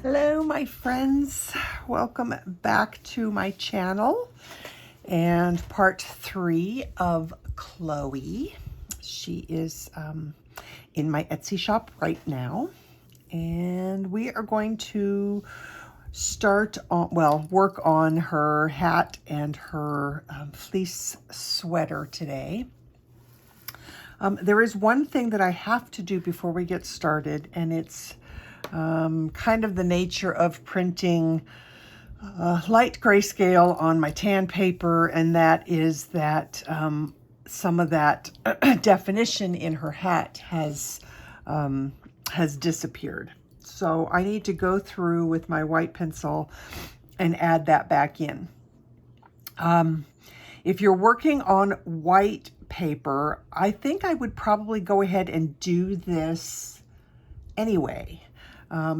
Hello, my friends. Welcome back to my channel and part 3 of Chloe. She is in my Etsy shop right now, and we are going to work on her hat and her fleece sweater today. There is one thing that I have to do before we get started, and it's kind of the nature of printing light grayscale on my tan paper, and that is that some of that definition in her hat has disappeared. So I need to go through with my white pencil and add that back in. If you're working on white paper, I think I would probably go ahead and do this anyway.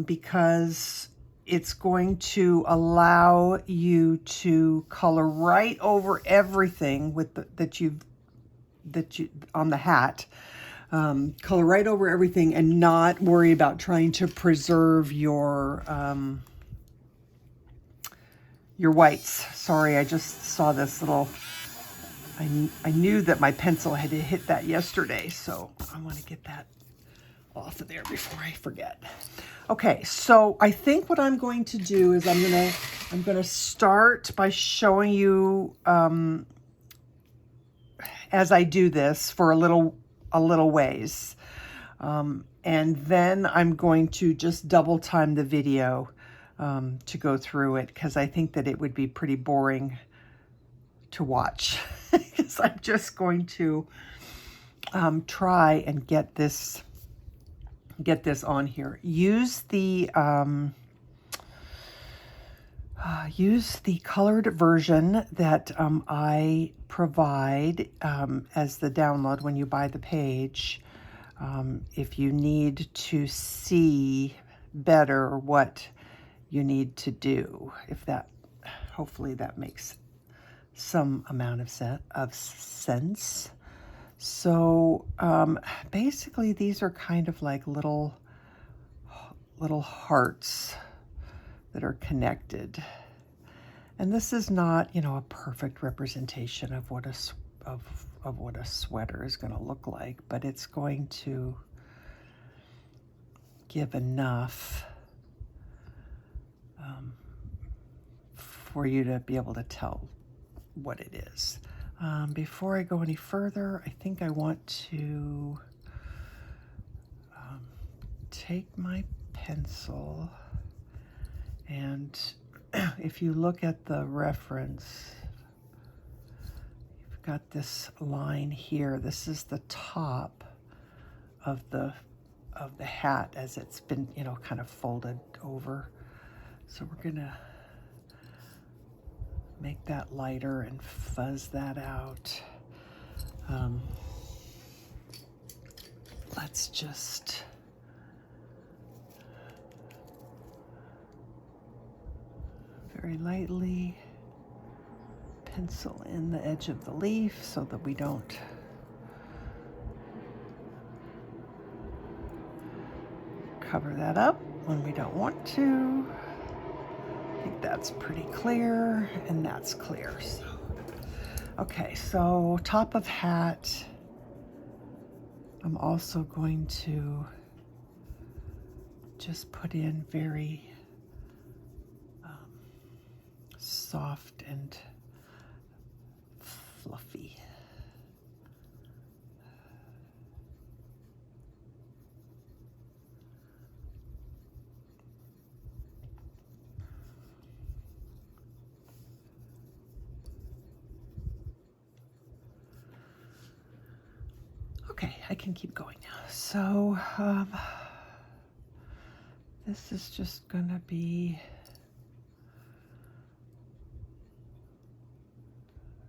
Because it's going to allow you to color right over everything with that you on the hat, color right over everything and not worry about trying to preserve your whites. Sorry, I just saw this little. I knew that my pencil had hit that yesterday, so I want to get that off of there before I forget. Okay, so I think what I'm going to do is I'm gonna start by showing you as I do this for a little ways, and then I'm going to just double time the video to go through it, because I think that it would be pretty boring to watch. Because I'm just going to try and get this on here. Use the colored version that I provide as the download when you buy the page. If you need to see better what you need to do, hopefully that makes some amount of sense. So basically these are kind of like little hearts that are connected. And this is not, a perfect representation of what a sweater is going to look like, but it's going to give enough for you to be able to tell what it is. Before I go any further, I think I want to take my pencil, and if you look at the reference, you've got this line here. This is the top of the hat as it's been, kind of folded over. So we're gonna make that lighter and fuzz that out. Let's just very lightly pencil in the edge of the leaf so that we don't cover that up when we don't want to. I think that's pretty clear, and that's clear. So, okay, so top of hat, I'm also going to just put in very soft and fluffy. Okay, I can keep going now. So this is just gonna be,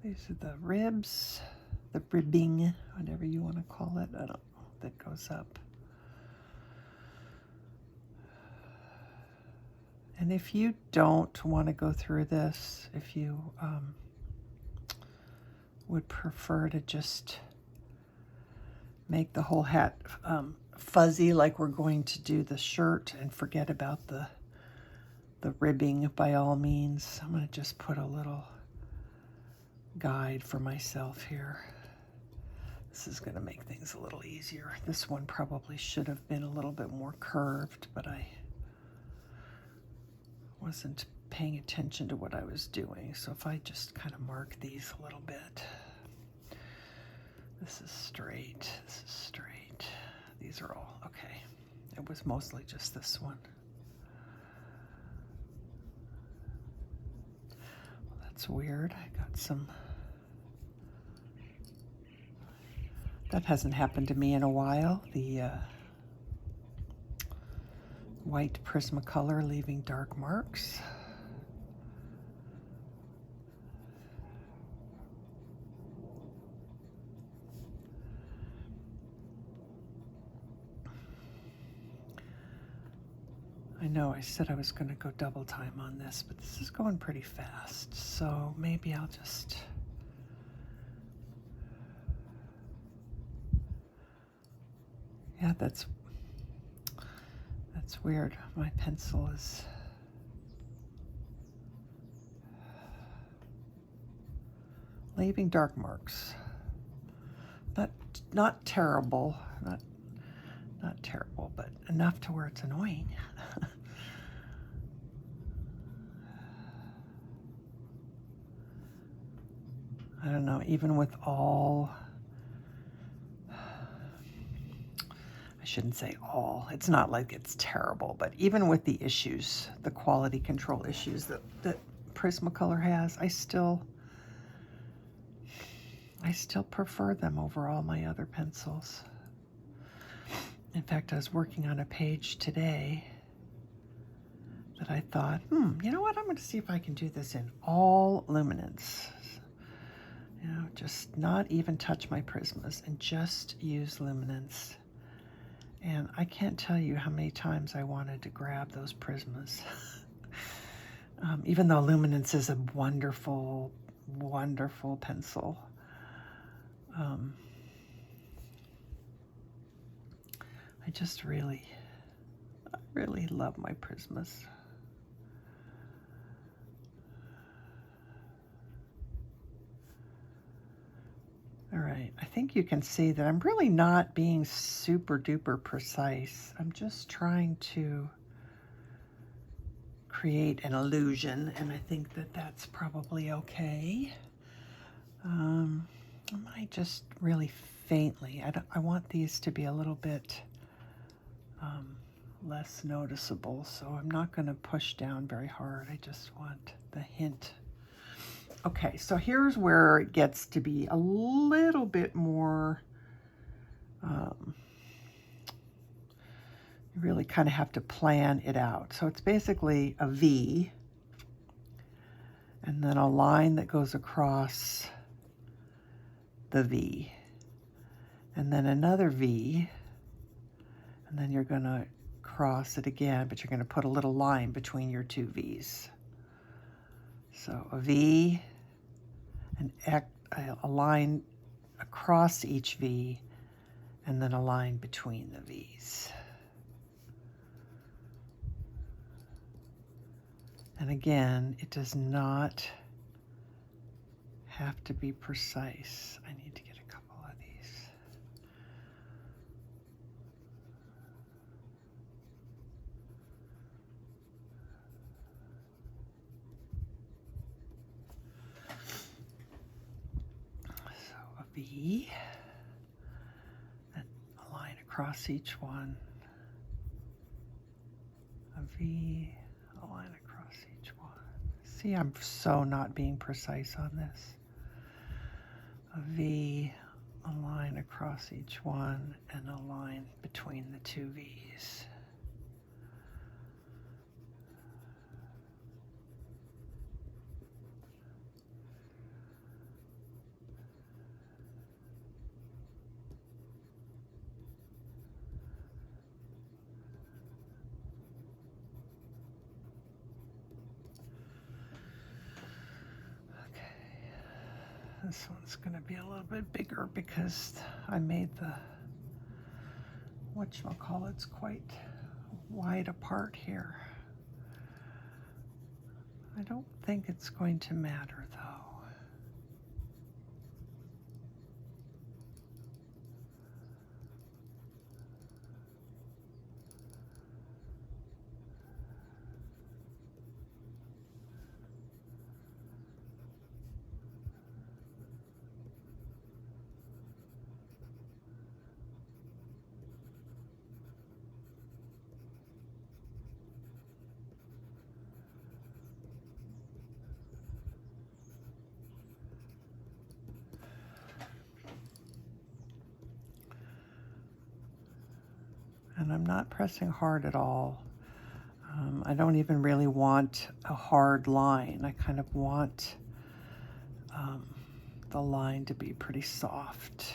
these are the ribs, the ribbing, whatever you want to call it. I don't know, that goes up. And if you don't want to go through this, if you would prefer to just make the whole hat fuzzy like we're going to do the shirt and forget about the the ribbing by all means. I'm going to just put a little guide for myself here. This is going to make things a little easier. This one probably should have been a little bit more curved, but I wasn't paying attention to what I was doing. So if I just kind of mark these a little bit. This is straight, this is straight. These are all, okay. It was mostly just this one. Well, that's weird. I got some, that hasn't happened to me in a while. The white Prismacolor leaving dark marks. I know I said I was going to go double time on this, but this is going pretty fast, so maybe I'll just... Yeah, that's weird. My pencil is... leaving dark marks. Not terrible, not terrible, but enough to where it's annoying. I don't know, even with all, I shouldn't say all, it's not like it's terrible, but even with the issues, the quality control issues that Prismacolor has, I still prefer them over all my other pencils. In fact, I was working on a page today that I thought, you know what, I'm going to see if I can do this in all luminance. You know, just not even touch my Prismas and just use luminance. And I can't tell you how many times I wanted to grab those Prismas. Even though luminance is a wonderful, wonderful pencil. I just really love my Prismas. All right, I think you can see that I'm really not being super duper precise. I'm just trying to create an illusion, and I think that that's probably okay. I might just really faintly, I want these to be a little bit less noticeable, so I'm not going to push down very hard. I just want the hint. Okay, so here's where it gets to be a little bit more, you really kind of have to plan it out. So it's basically a V, and then a line that goes across the V, and then another V, and then you're going to cross it again, but you're going to put a little line between your two V's. So a V, a line across each V, and then a line between the V's. And again, it does not have to be precise. I need to get a couple of these. So a V, and a line across each one. A V, a line across each one. See, I'm so not being precise on this. A V, a line across each one, and a line between the two V's. This one's going to be a little bit bigger because I made the, whatchamacallit's quite wide apart here. I don't think it's going to matter though. And I'm not pressing hard at all. I don't even really want a hard line. I kind of want the line to be pretty soft.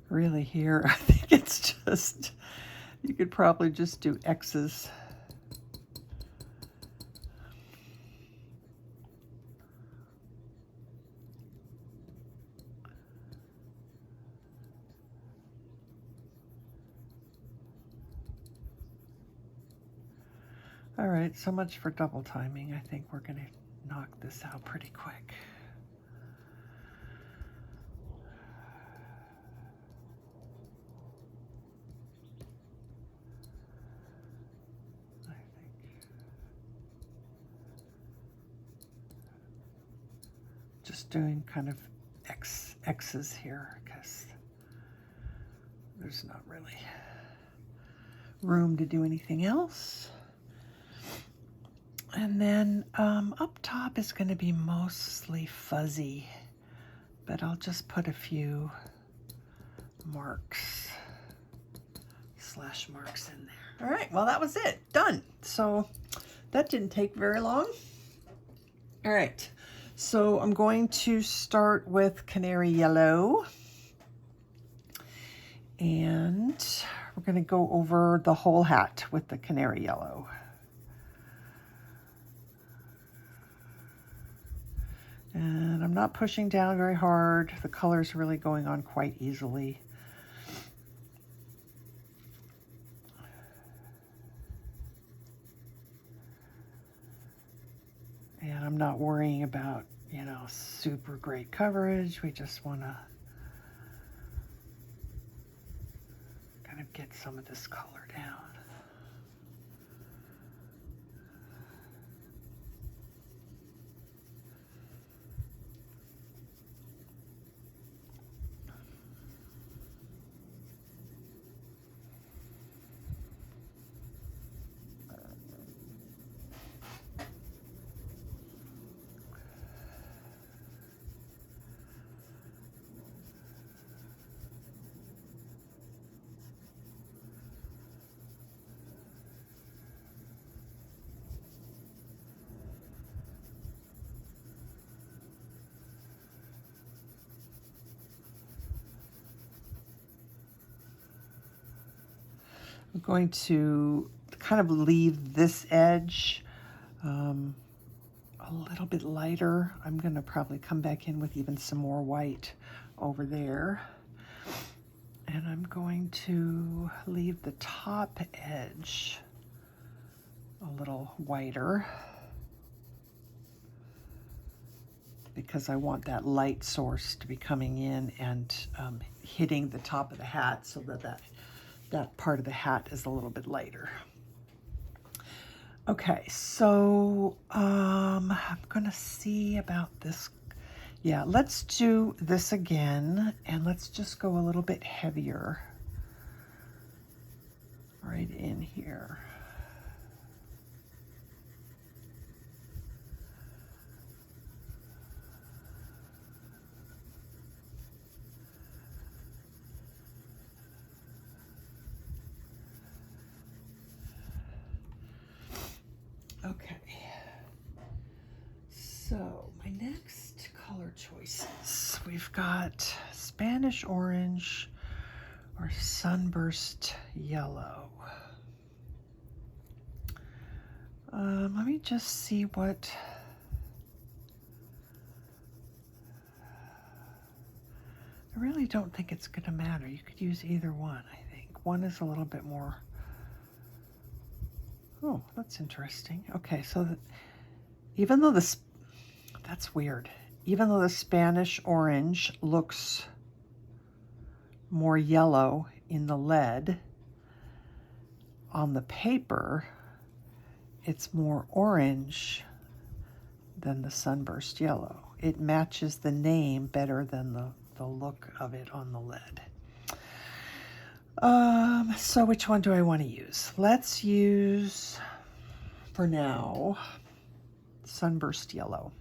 Really here, I think it's just, you could probably just do X's. All right, so much for double timing. I think we're going to knock this out pretty quick. I think just doing kind of X's here because there's not really room to do anything else. And then up top is going to be mostly fuzzy, but I'll just put a few marks, slash marks in there. All right, well, that was it. Done. So that didn't take very long. All right, so I'm going to start with Canary Yellow. And we're going to go over the whole hat with the Canary Yellow. And I'm not pushing down very hard. The color's really going on quite easily. And I'm not worrying about, you know, super great coverage. We just want to kind of get some of this color down. I'm going to kind of leave this edge a little bit lighter. I'm going to probably come back in with even some more white over there. And I'm going to leave the top edge a little whiter because I want that light source to be coming in and hitting the top of the hat so that part of the hat is a little bit lighter. Okay, so I'm gonna see about this. Yeah, let's do this again, and let's just go a little bit heavier right in here. Okay, so my next color choices, we've got Spanish Orange or Sunburst Yellow. Let me just see what don't think it's going to matter. You could use either one, I think. One is a little bit more... Oh, that's interesting. Okay, so even though this... That's weird. Even though the Spanish orange looks more yellow in the lead, on the paper, it's more orange than the Sunburst Yellow. It matches the name better than the look of it on the lead. So which one do I want to use? Let's use, for now, Sunburst Yellow.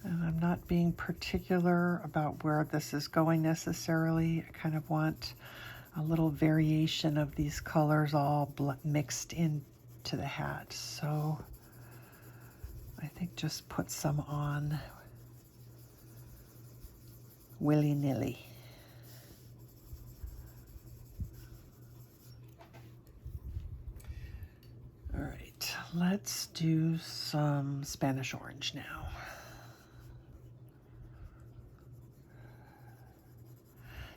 And I'm not being particular about where this is going necessarily. I kind of want a little variation of these colors all mixed into the hat. So I think just put some on willy-nilly. All right, let's do some Spanish orange now.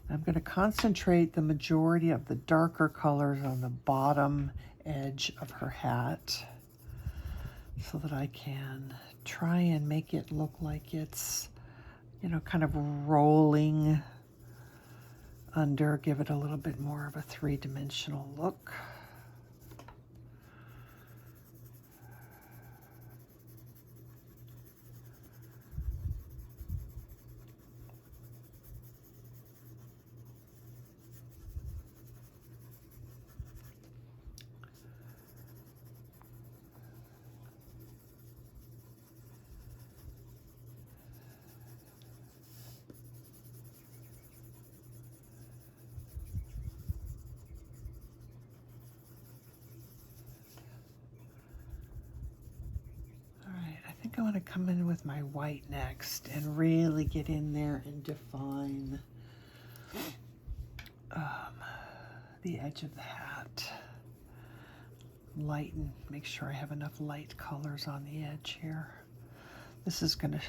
I'm going to concentrate the majority of the darker colors on the bottom edge of her hat so that I can try and make it look like it's, you know, kind of rolling under, give it a little bit more of a three-dimensional look. I want to come in with my white next and really get in there and define the edge of the hat. Lighten, make sure I have enough light colors on the edge here. This is going to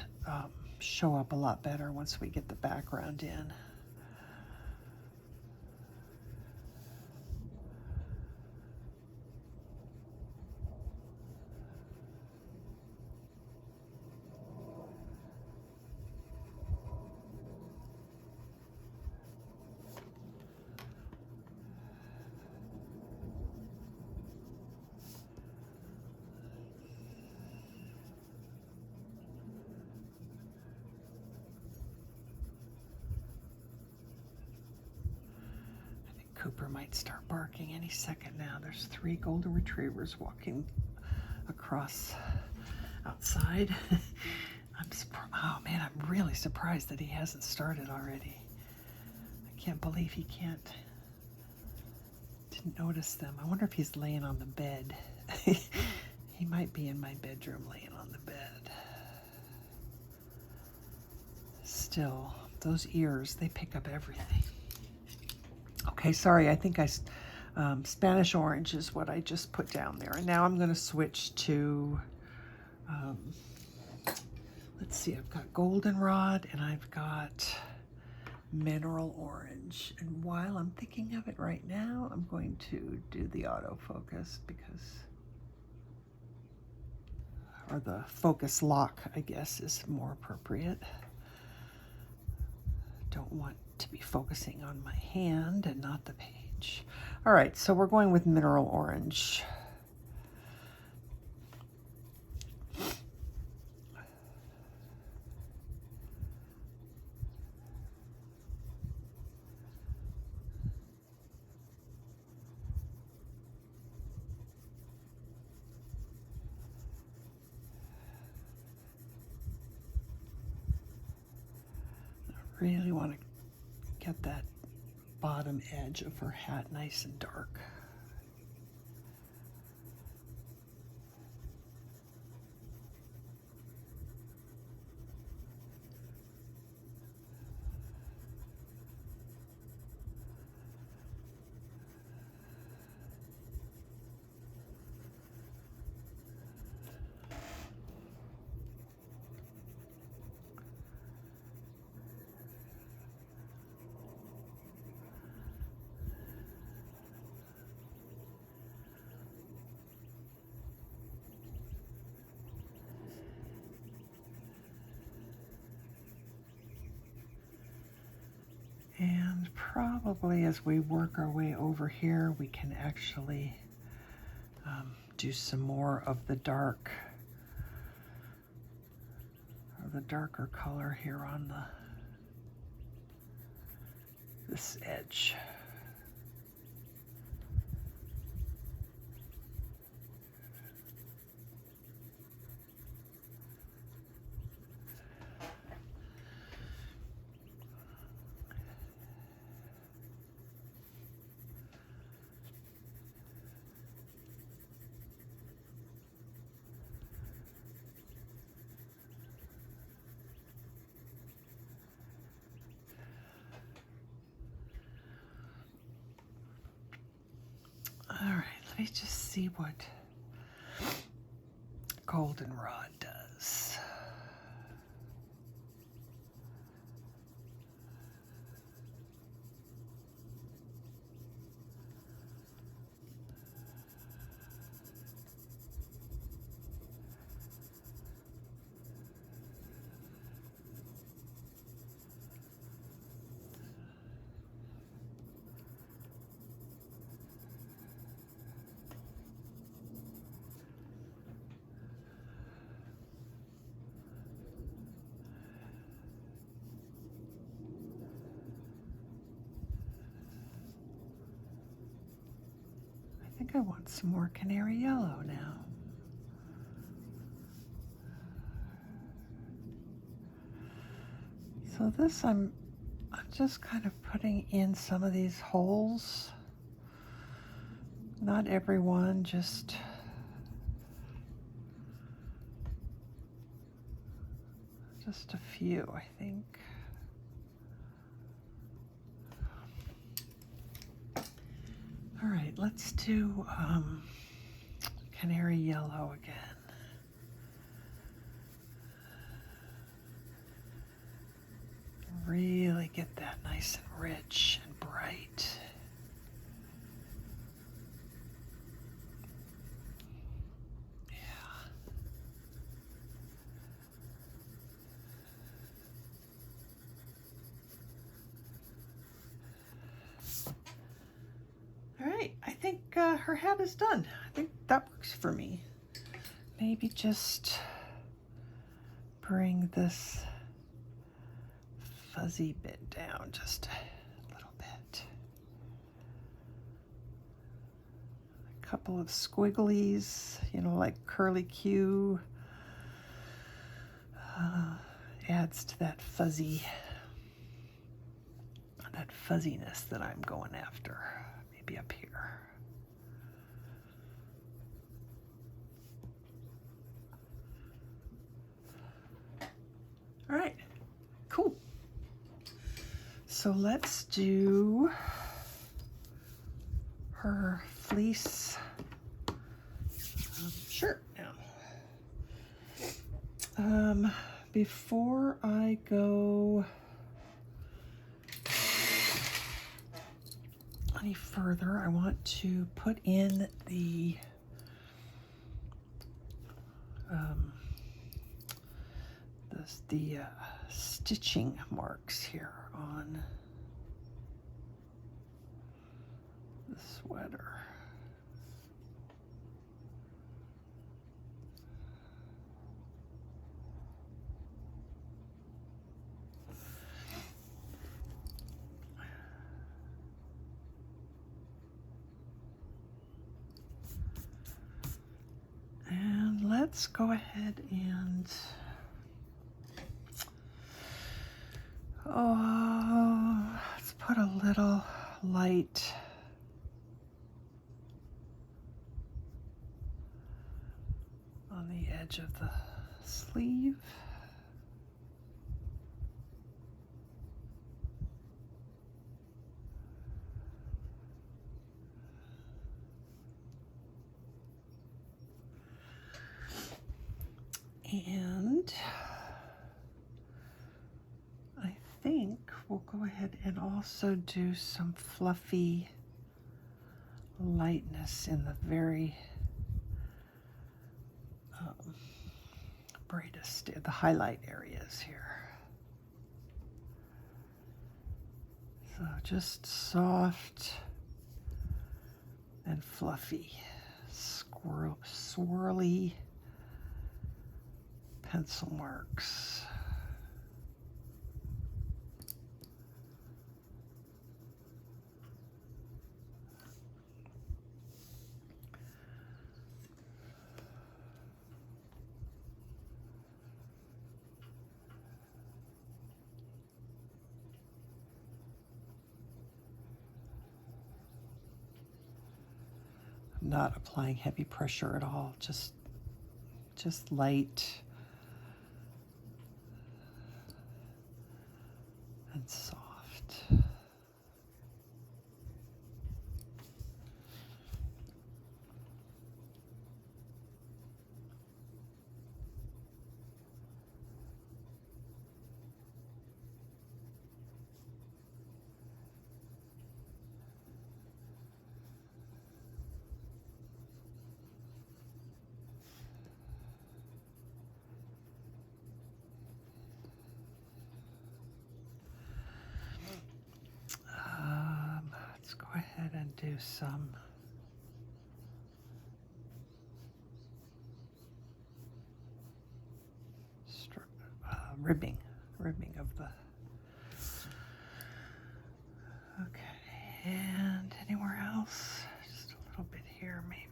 show up a lot better once we get the background in. Cooper might start barking any second now. There's 3 golden retrievers walking across outside. Oh man, I'm really surprised that he hasn't started already. I can't believe he didn't notice them. I wonder if he's laying on the bed. He might be in my bedroom laying on the bed. Still, those ears, they pick up everything. Okay, sorry, I think Spanish orange is what I just put down there. And now I'm going to switch to, let's see, I've got Goldenrod and I've got Mineral Orange. And while I'm thinking of it right now, I'm going to do the autofocus or the focus lock, I guess, is more appropriate. Don't want to be focusing on my hand and not the page. All right, so we're going with Mineral Orange. I really want to get that bottom edge of her hat nice and dark. And probably as we work our way over here, we can actually do some more of the dark, or the darker color here on this edge. All right, let me just see what Goldenrod does. I think I want some more Canary Yellow now. So this I'm just kind of putting in some of these holes. Not everyone, just a few, I think. All right, let's do Canary Yellow again. Really get that nice and rich and bright. I think her hat is done. I think that works for me. Maybe just bring this fuzzy bit down just a little bit. A couple of squigglies, you know, like curly Q. Adds to that fuzziness that I'm going after. Maybe up here. All right, cool. So let's do her fleece shirt now. Before I go any further, I want to put in the stitching marks here on the sweater. And let's go ahead and let's put a little light on the edge of the sleeve. And I think we'll go ahead and also do some fluffy lightness in the very brightest, the highlight areas here. So just soft and fluffy, swirly pencil marks. Not applying heavy pressure at all, just light and soft. Let's go ahead and do some ribbing of the. Okay, and anywhere else? Just a little bit here, maybe.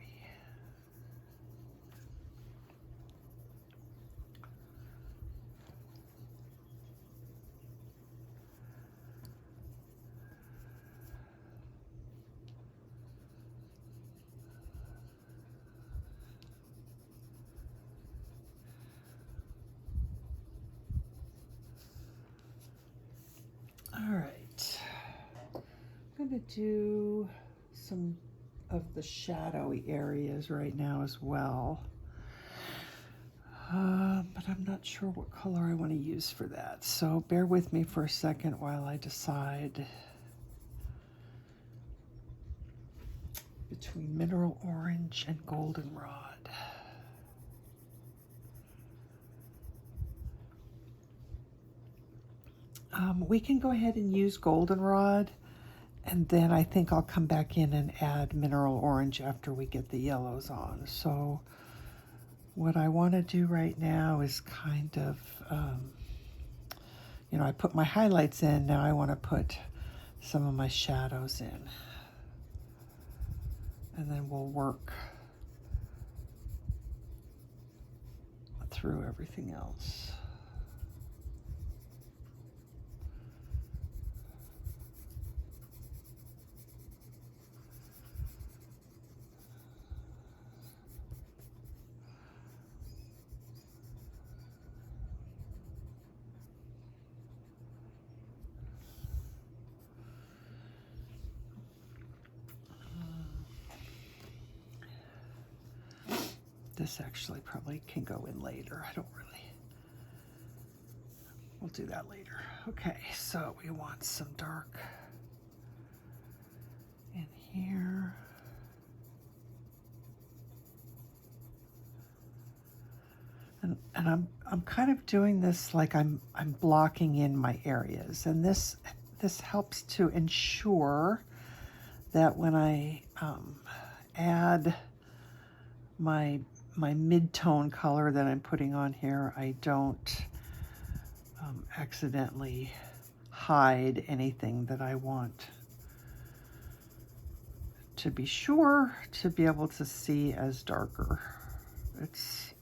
All right, I'm going to do some of the shadowy areas right now as well, but I'm not sure what color I want to use for that, so bear with me for a second while I decide between mineral orange and goldenrod. We can go ahead and use goldenrod, and then I think I'll come back in and add mineral orange after we get the yellows on. So what I want to do right now is kind of, you know, I put my highlights in, now I want to put some of my shadows in. And then we'll work through everything else. This actually probably can go in later. I don't really. We'll do that later. Okay, so we want some dark in here. And I'm kind of doing this like I'm blocking in my areas, and this helps to ensure that when I add my mid-tone color that I'm putting on here, I don't accidentally hide anything that I want to be sure to be able to see as darker. It's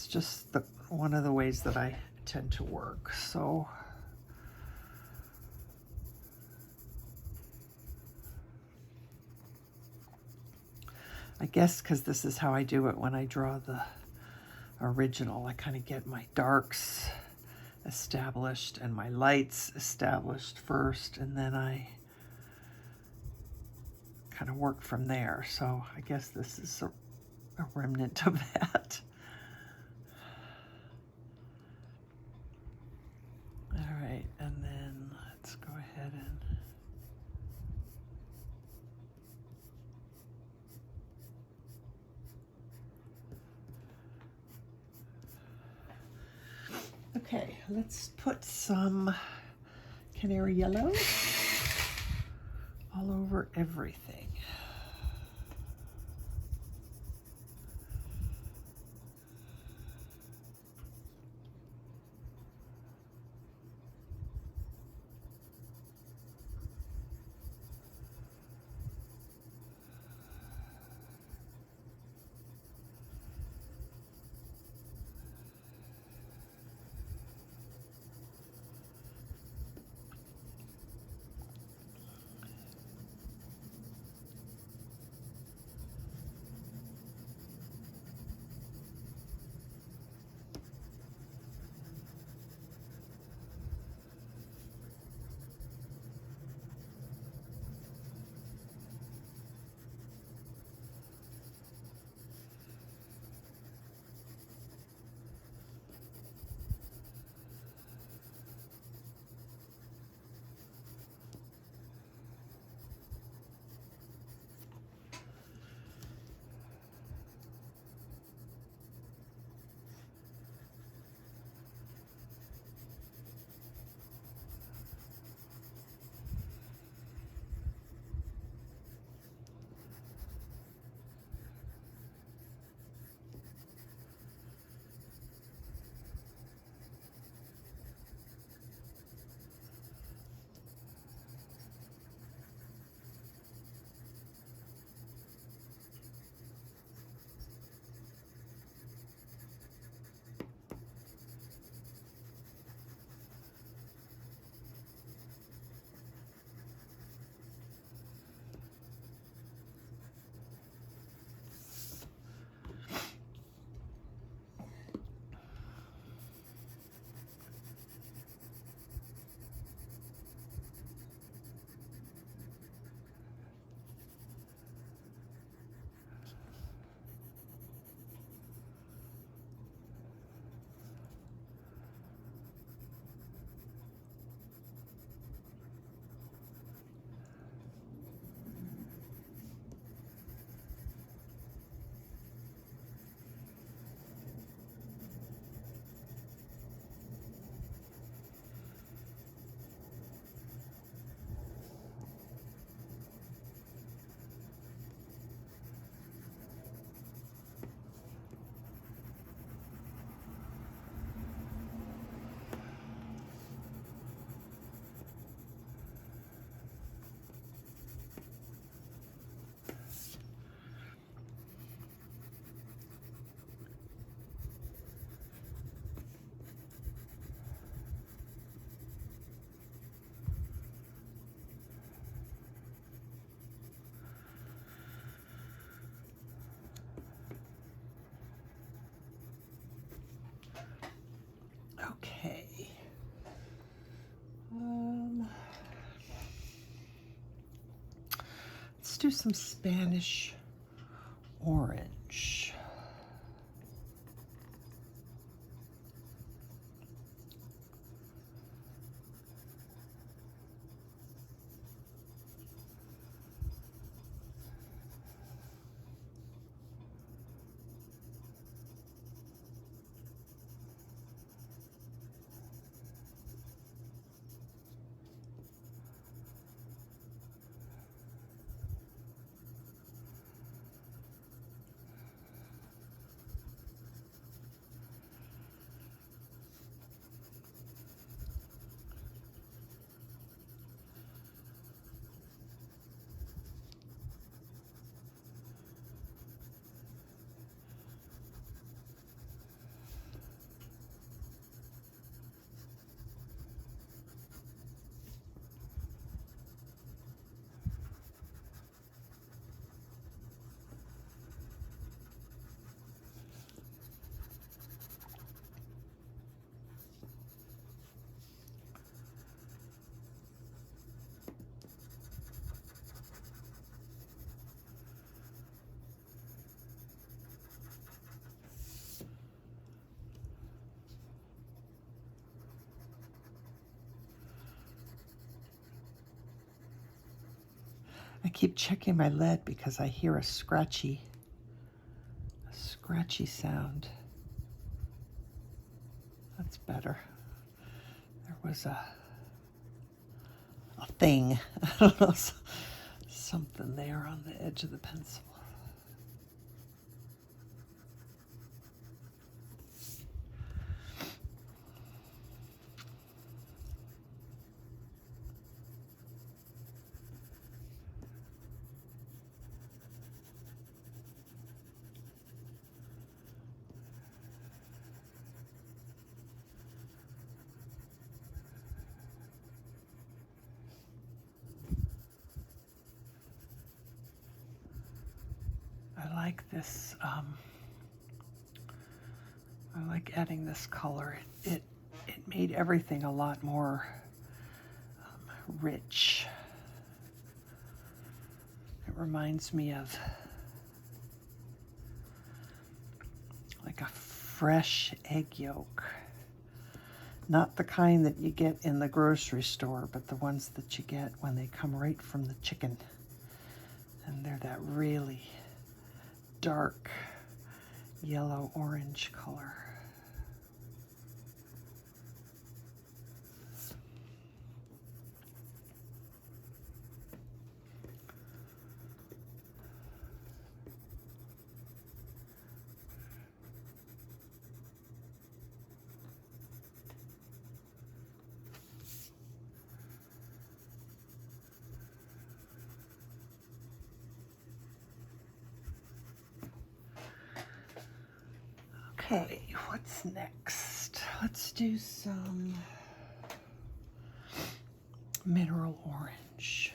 just one of the ways that I tend to work. So I guess because this is how I do it when I draw the original. I kind of get my darks established and my lights established first, and then I kind of work from there. So I guess this is a remnant of that. All right, and then let's go ahead and okay, let's put some Canary Yellow all over everything. Okay. Let's do some Spanish orange. I keep checking my lead because I hear a scratchy sound. That's better. There was a a thing. I don't know, something there on the edge of the pencil. I like this, I like adding this color. It made everything a lot more rich. It reminds me of like a fresh egg yolk. Not the kind that you get in the grocery store, but the ones that you get when they come right from the chicken. And they're that really dark yellow-orange color. Okay, what's next? Let's do some mineral orange.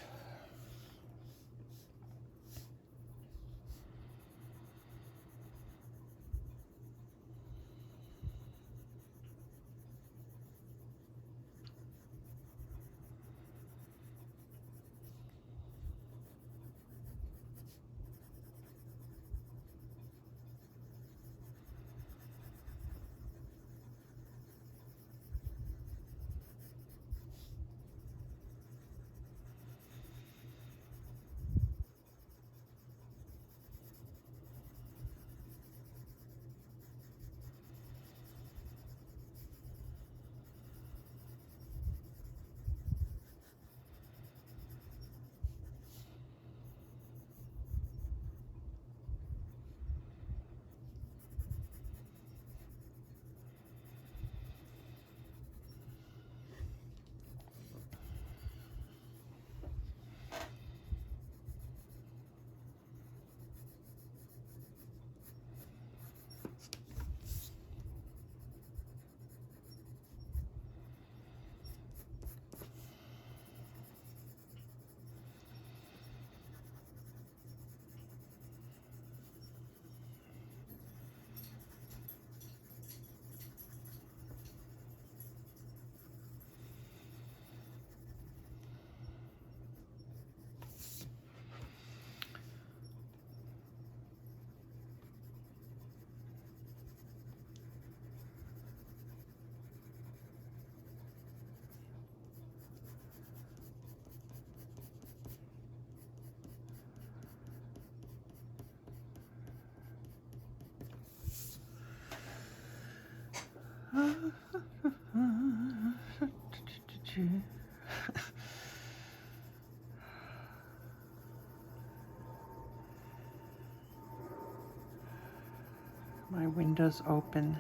My window's open,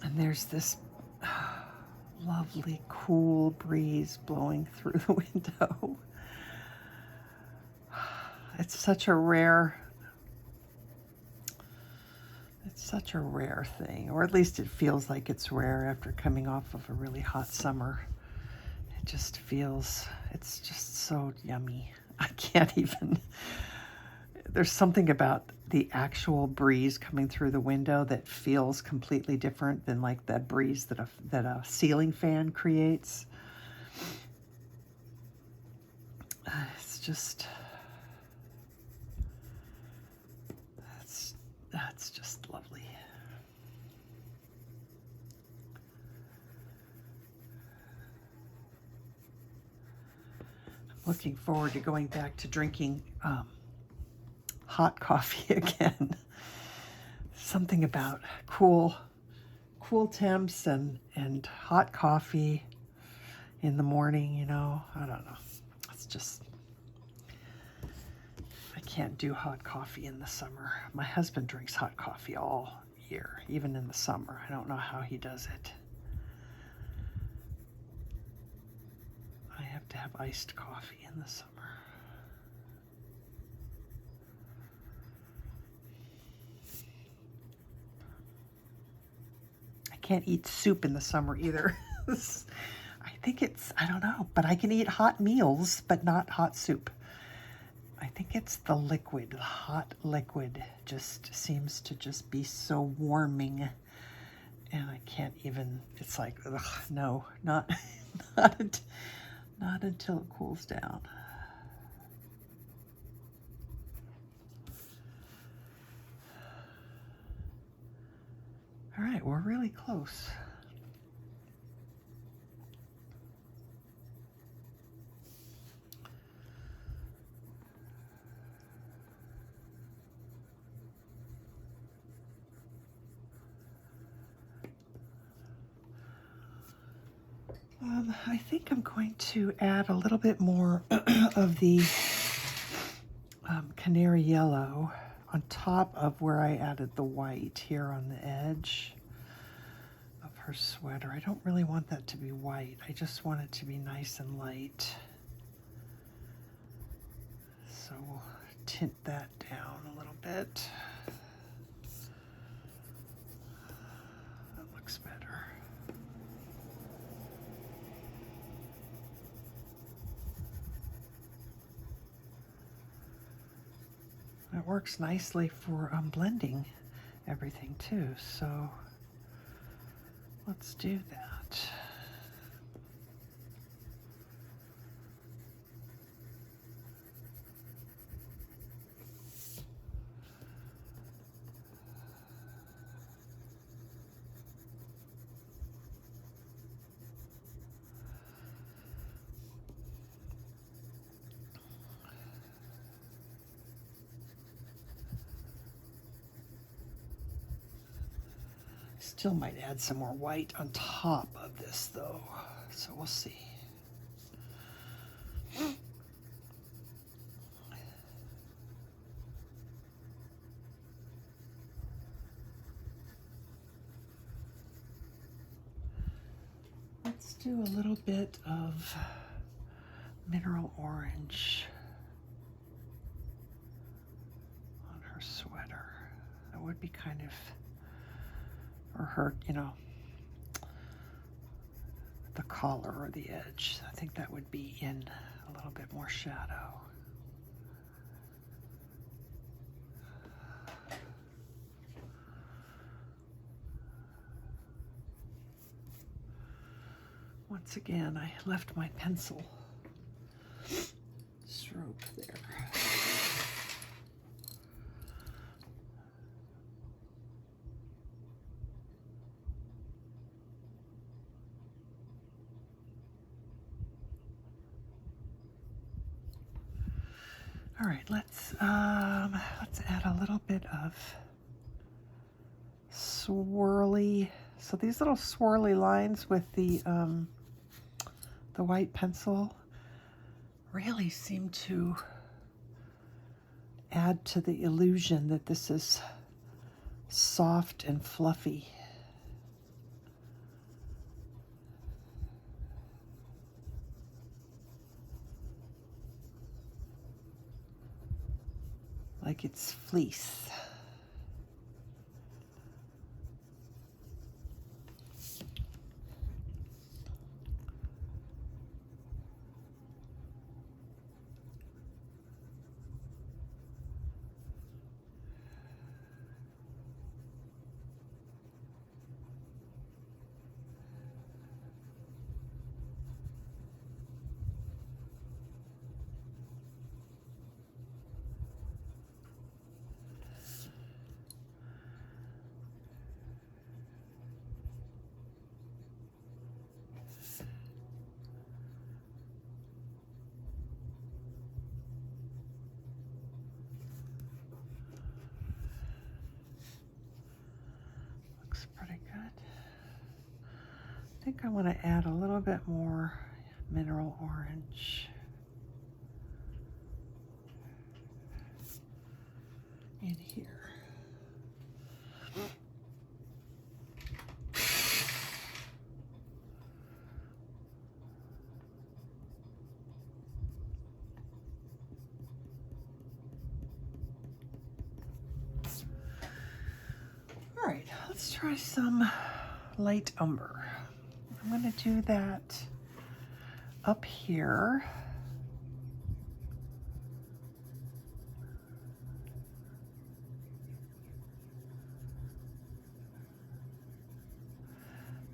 and there's this lovely cool breeze blowing through the window. It's such a rare thing, or at least it feels like it's rare after coming off of a really hot summer. It just feels, it's just so yummy. I can't even, there's something about the actual breeze coming through the window that feels completely different than like that breeze that a ceiling fan creates. It's just, that's just lovely. I'm looking forward to going back to drinking hot coffee again. Something about cool temps and hot coffee. in the morning, you know. I don't know. It's just, I can't do hot coffee in the summer. My husband drinks hot coffee all year, even in the summer. I don't know how he does it. I have to have iced coffee in the summer. I can't eat soup in the summer either. I think it's, I don't know, but I can eat hot meals, but not hot soup. I think it's the liquid, the hot liquid just seems to just be so warming. And I can't even, it's like, ugh, no, not, not until it cools down. All right, we're really close. I think I'm going to add a little bit more of the Canary Yellow on top of where I added the white here on the edge of her sweater. I don't really want that to be white. I just want it to be nice and light. So we'll tint that down a little bit. That looks better. It works nicely for blending everything too, so let's do that. Still might add some more white on top of this though, so we'll see. Let's do a little bit of mineral orange on her sweater. That would be kind of, or her, you know, the collar or the edge. I think that would be in a little bit more shadow. Once again, I left my pencil stroke there. All right, let's add a little bit of swirly. So these little swirly lines with the white pencil really seem to add to the illusion that this is soft and fluffy. Like it's fleece. I think I want to add a little bit more mineral orange. In here. All right, let's try some light umber. I'm going to do that up here.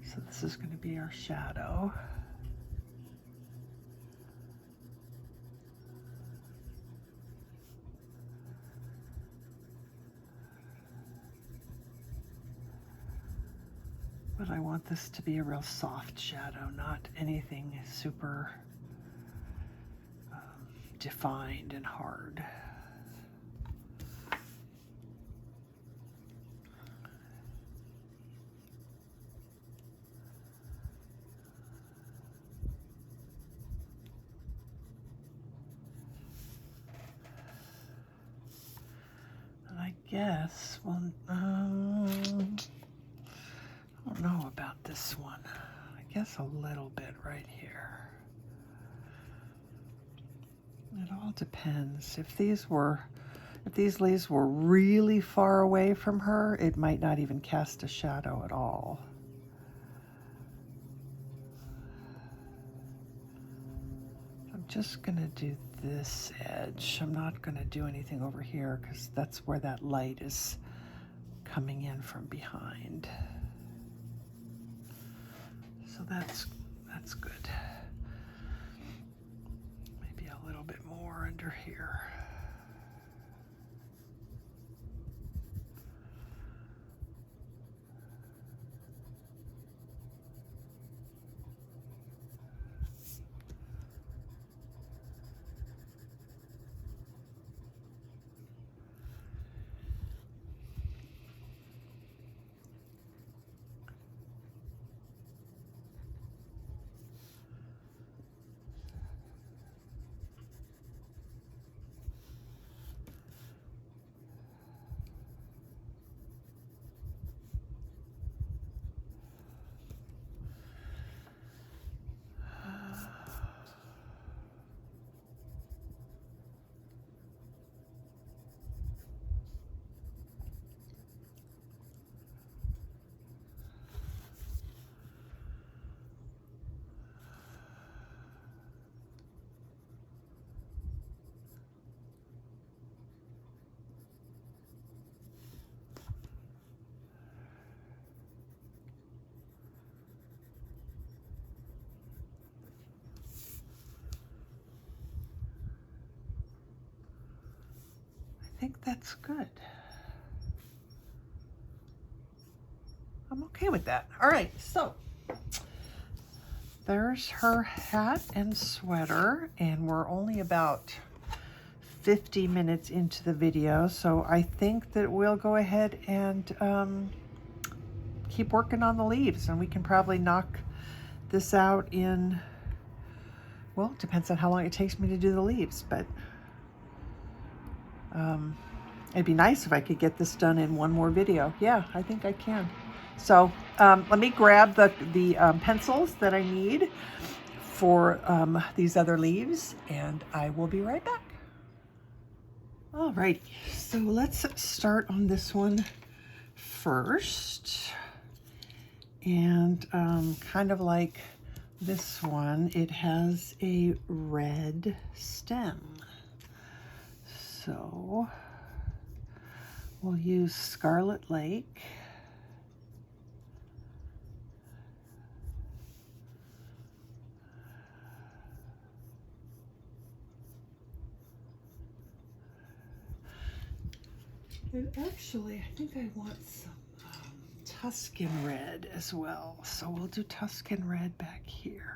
So this is going to be our shadow. But I want this to be a real soft shadow, not anything super defined and hard. And I guess, well, I don't know about this one. I guess a little bit right here. It all depends. If these leaves were really far away from her, it might not even cast a shadow at all. I'm just gonna do this edge. I'm not gonna do anything over here because that's where that light is coming in from behind. So that's good. Maybe a little bit more under here. I think that's good. I'm okay with that. All right, so there's her hat and sweater, and we're only about 50 minutes into the video, so I think that we'll go ahead and keep working on the leaves, and we can probably knock this out in, well, it depends on how long it takes me to do the leaves, but it'd be nice if I could get this done in one more video. Yeah, I think I can. So let me grab the pencils that I need for these other leaves, and I will be right back. All right, so let's start on this one first. And kind of like this one, it has a red stem. So we'll use Scarlet Lake. And actually, I think I want some Tuscan red as well. So we'll do Tuscan red back here.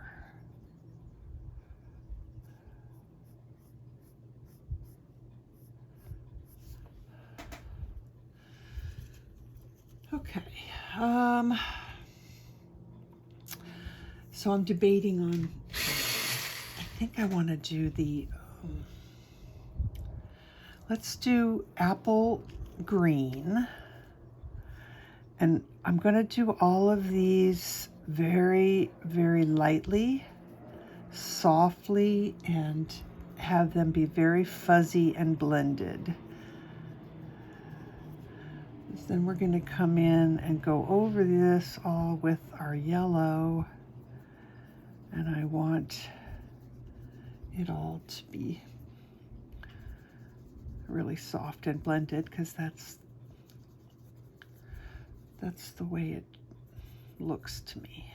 Okay. So I'm debating on think I want to do the, let's do apple green. And I'm going to do all of these very, very lightly, softly, and have them be very fuzzy and blended. Then we're going to come in and go over this all with our yellow. And I want it all to be really soft and blended, because that's the way it looks to me.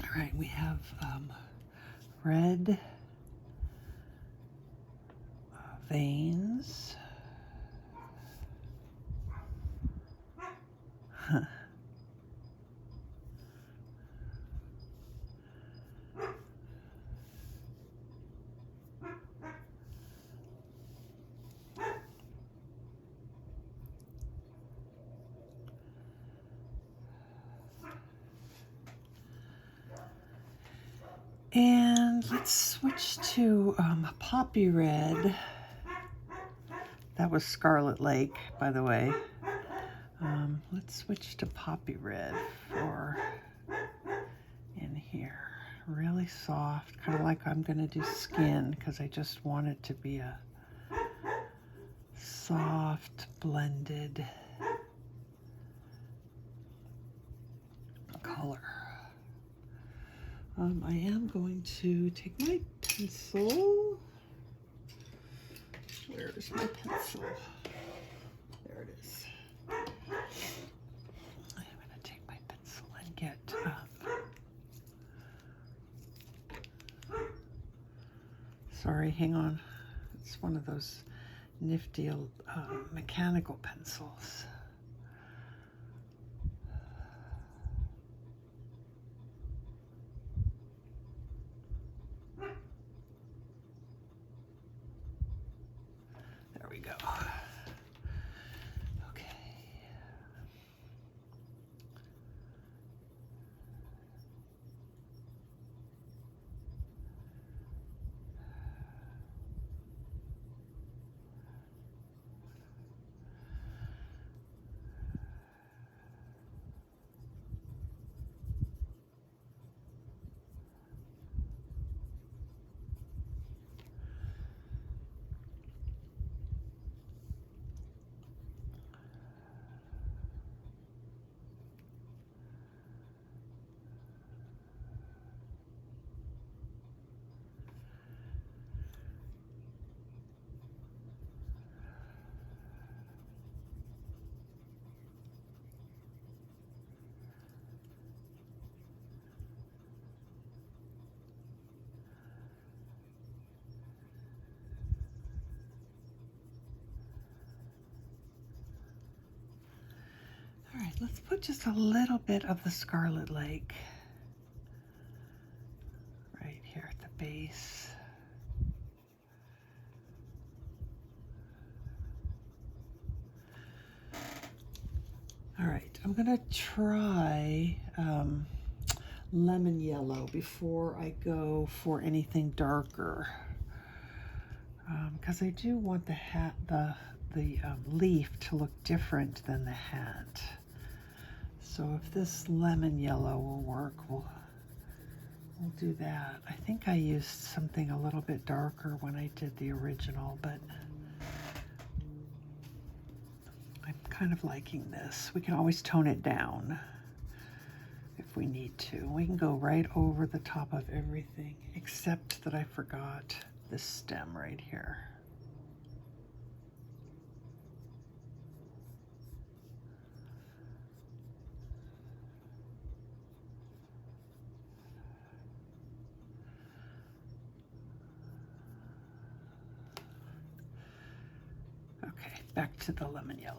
All right, we have red veins. And let's switch to poppy red. That was Scarlet Lake, by the way. Let's switch to poppy red for in here. Really soft, kind of like I'm going to do skin, because I just want it to be a soft, blended color. I am going to take my pencil. Where is my pencil? There it is. I'm going to take my pencil and get sorry, hang on. It's one of those nifty mechanical pencils. There we go. Okay. All right, let's put just a little bit of the Scarlet Lake right here at the base. All right, I'm gonna try lemon yellow before I go for anything darker, because I do want the hat, the leaf to look different than the hat. So if this lemon yellow will work, we'll do that. I think I used something a little bit darker when I did the original, but I'm kind of liking this. We can always tone it down if we need to. We can go right over the top of everything, except that I forgot this stem right here. Okay, back to the lemon yellow.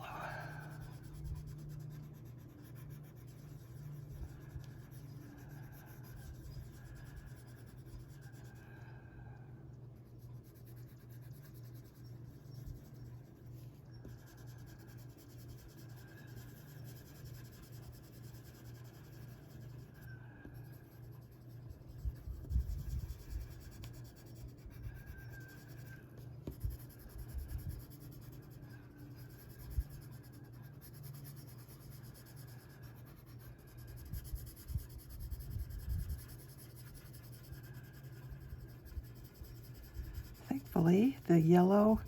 Thankfully, the yellow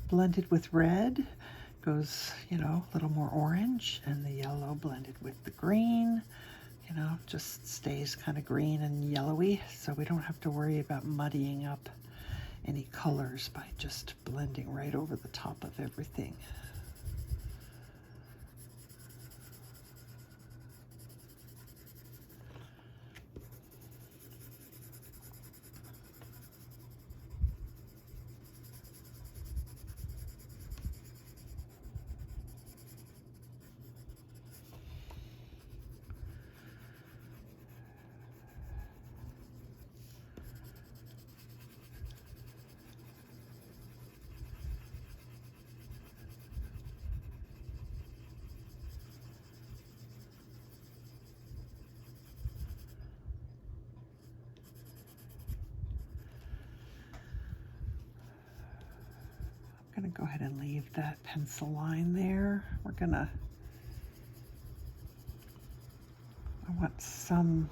blended with red goes, you know, a little more orange, and the yellow blended with the green, you know, just stays kind of green and yellowy, so we don't have to worry about muddying up any colors by just blending right over the top of everything. I'm gonna go ahead and leave that pencil line there. I want some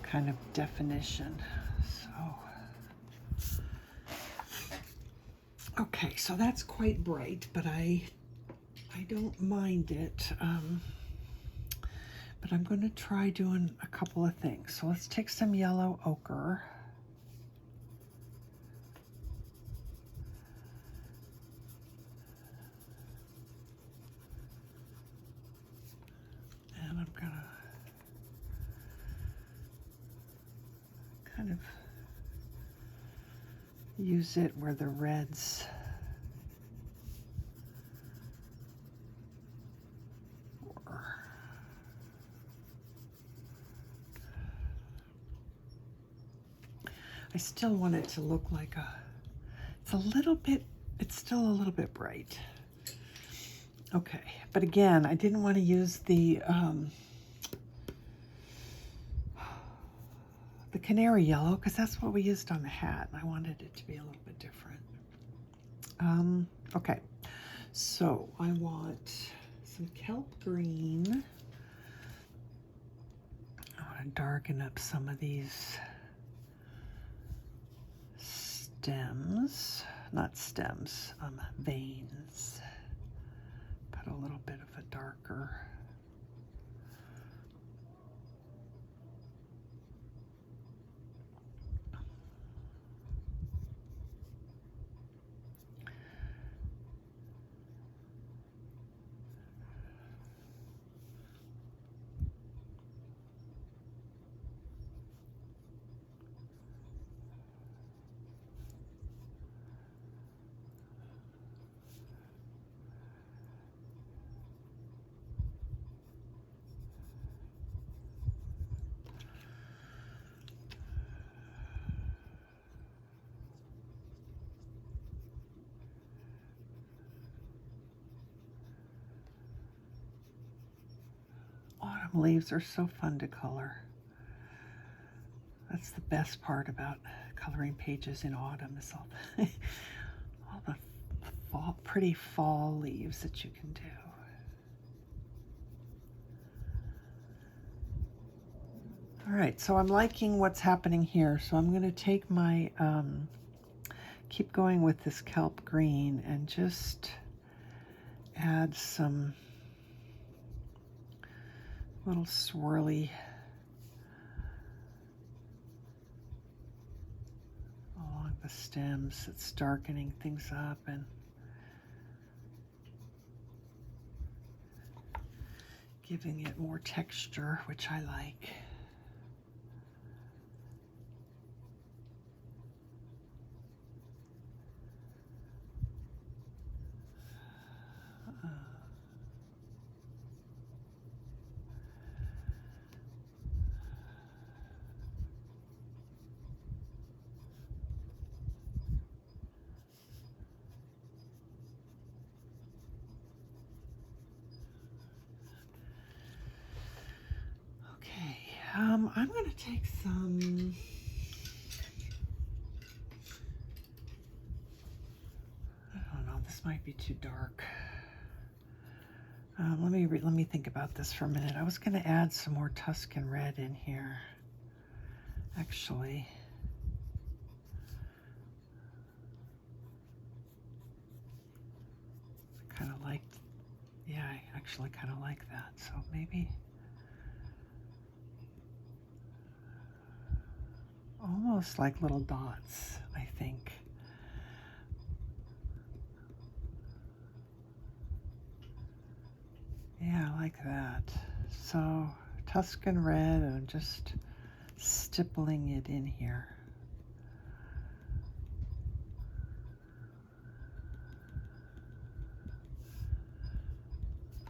kind of definition, so. Okay, so that's quite bright, but I don't mind it. But I'm going to try doing a couple of things. So let's take some yellow ochre. And I'm going to kind of use it where the reds were. I still want it to look like it's still a little bit bright. Okay, but again, I didn't want to use the canary yellow because that's what we used on the hat, and I wanted it to be a little bit different. Okay, so I want some kelp green. I want to darken up some of these stems, not stems, veins. Put a little bit of a darker. Autumn leaves are so fun to color. That's the best part about coloring pages in autumn is all the pretty fall leaves that you can do. All right, so I'm liking what's happening here. So I'm going to take my, keep going with this Kelp Green and just add some little swirly along the stems. It's darkening things up and giving it more texture, which I like. I'm going to take some, I don't know, this might be too dark. Let me think about this for a minute. I was going to add some more Tuscan red in here, actually. I kind of liked, yeah, I actually kind of like that. So maybe almost like little dots, I think. Yeah, I like that. So Tuscan red and just stippling it in here.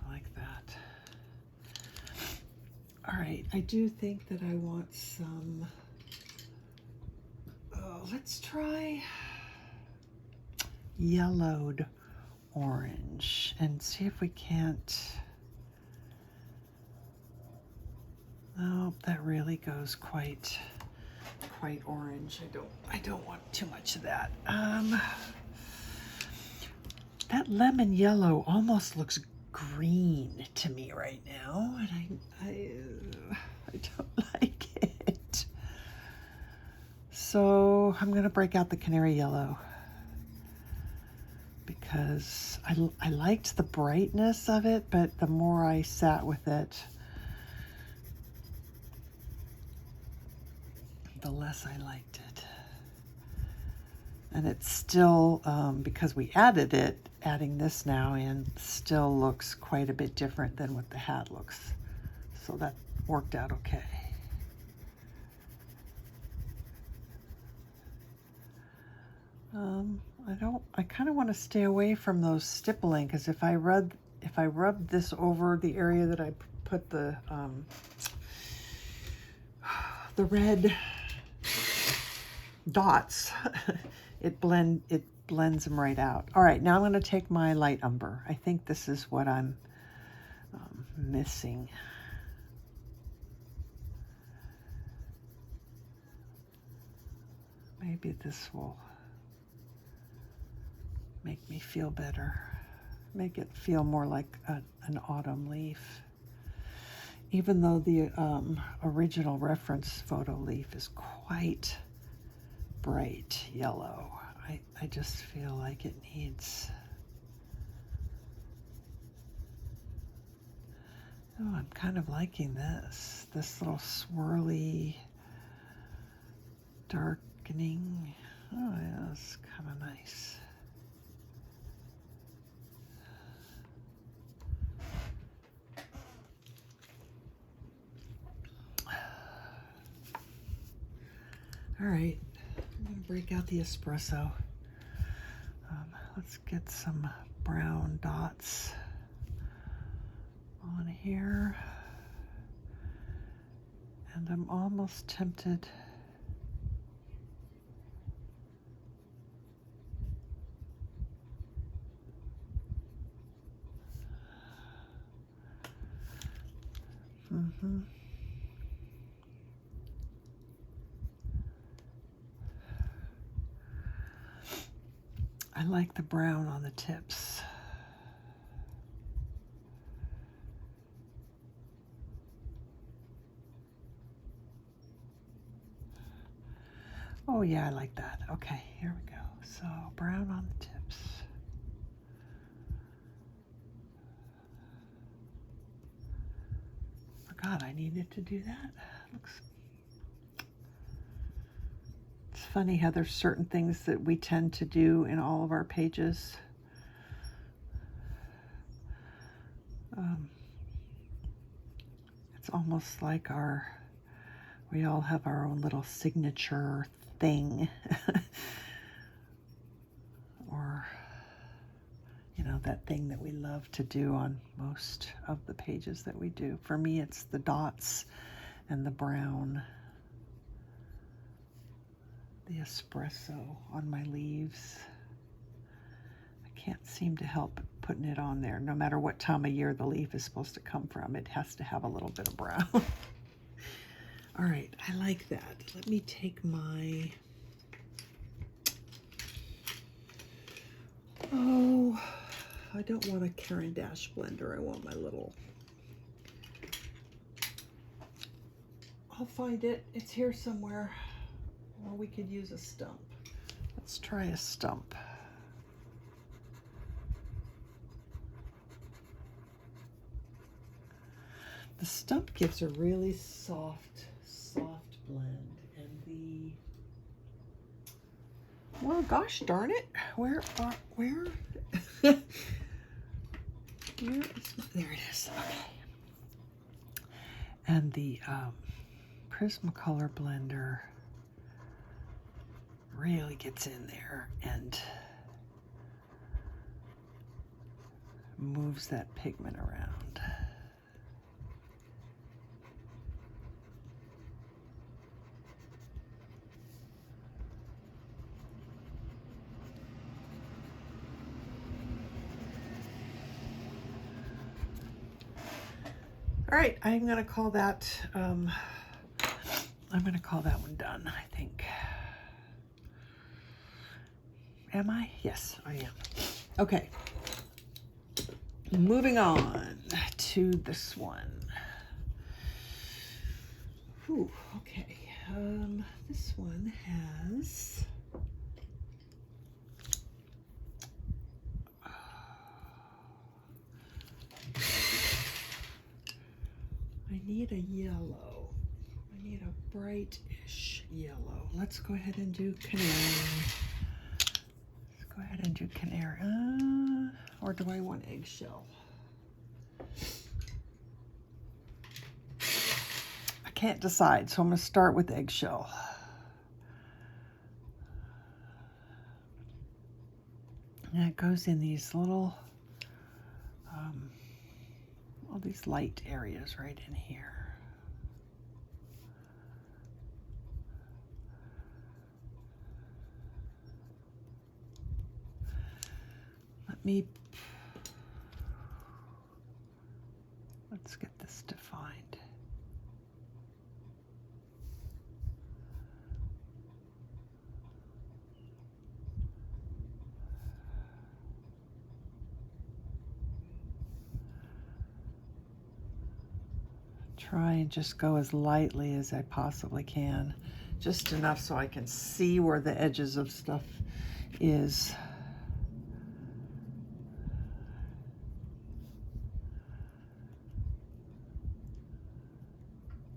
I like that. All right, I do think that I want some, let's try yellowed orange and see if we can't. Oh, that really goes quite orange. I don't want too much of that. That lemon yellow almost looks green to me right now, and I don't like it. So I'm gonna break out the Canary Yellow because I liked the brightness of it, but the more I sat with it, the less I liked it. And it's still, because we added it, adding this now in still looks quite a bit different than what the hat looks. So that worked out okay. I kind of want to stay away from those stippling, because if I rub this over the area that I put the red dots, it blends them right out. All right, now I'm going to take my light umber. I think this is what I'm missing. Maybe this will make me feel better. Make it feel more like an autumn leaf. Even though the original reference photo leaf is quite bright yellow, I just feel like it needs. Oh, I'm kind of liking this little swirly darkening. Oh yeah, it's kind of nice. All right, I'm gonna break out the espresso. Let's get some brown dots on here. And I'm almost tempted Mm-hmm. I like the brown on the tips. Oh yeah, I like that. Okay, here we go. So brown on the tips. Forgot I needed to do that. Looks. It's funny how there's certain things that we tend to do in all of our pages. It's almost like we all have our own little signature thing. Or, you know, that thing that we love to do on most of the pages that we do. For me, it's the dots and the brown. The espresso on my leaves. I can't seem to help putting it on there. No matter what time of year the leaf is supposed to come from, it has to have a little bit of brown. All right, I like that. Let me take my, oh, I don't want a Caran d'Ache blender. I want my little, I'll find it. It's here somewhere. Or we could use a stump. Let's try a stump. The stump gives a really soft blend. And well, gosh darn it. Where there it is. Okay. And the Prismacolor blender really gets in there and moves that pigment around. All right, I'm gonna call that one done, I think. Am I? Yes, I am. Okay. Moving on to this one. Whew, okay. This one has I need a yellow. I need a bright-ish yellow. Let's go ahead and do Canary. Let's go ahead and do Canary. Or do I want Eggshell? I can't decide, so I'm going to start with Eggshell. And it goes in these little, all these light areas right in here. Let's get this defined. Try and just go as lightly as I possibly can. Just enough so I can see where the edges of stuff is.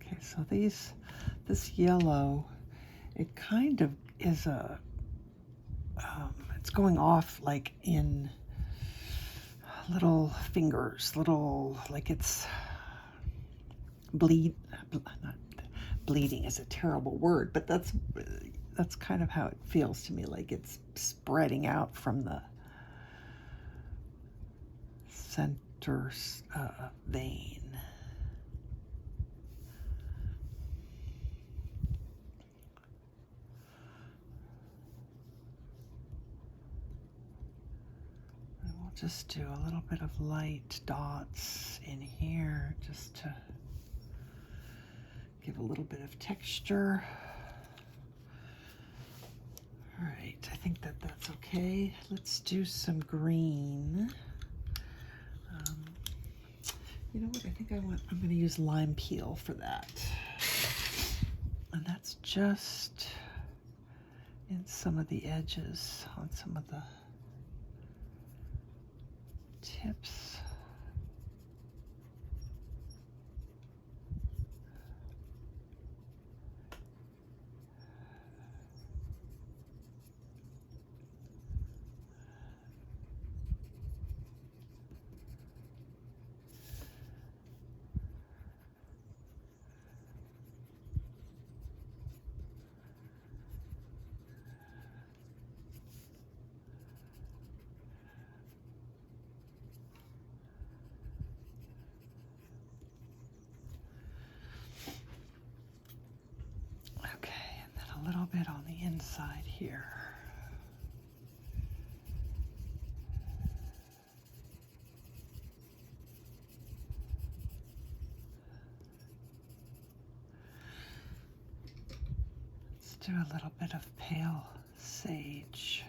Okay, so this yellow, it kind of is it's going off like in little fingers, like it's not bleeding is a terrible word, but that's kind of how it feels to me, like it's spreading out from the center vein. And we'll just do a little bit of light dots in here just to a little bit of texture. All right, I think that that's okay. Let's do some green. You know what, I think I'm going to use Limepeel for that. And that's just in some of the edges, on some of the tips. A little bit on the inside here. Let's do a little bit of pale sage.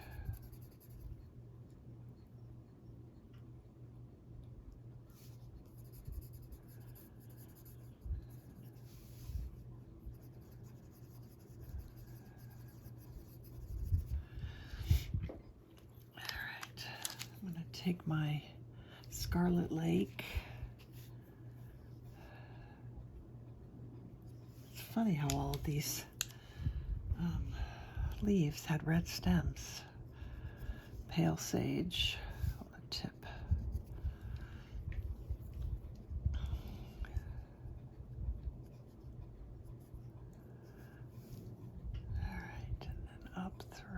Take my Scarlet Lake. It's funny how all of these leaves had red stems. Pale sage on the tip. All right, and then up through.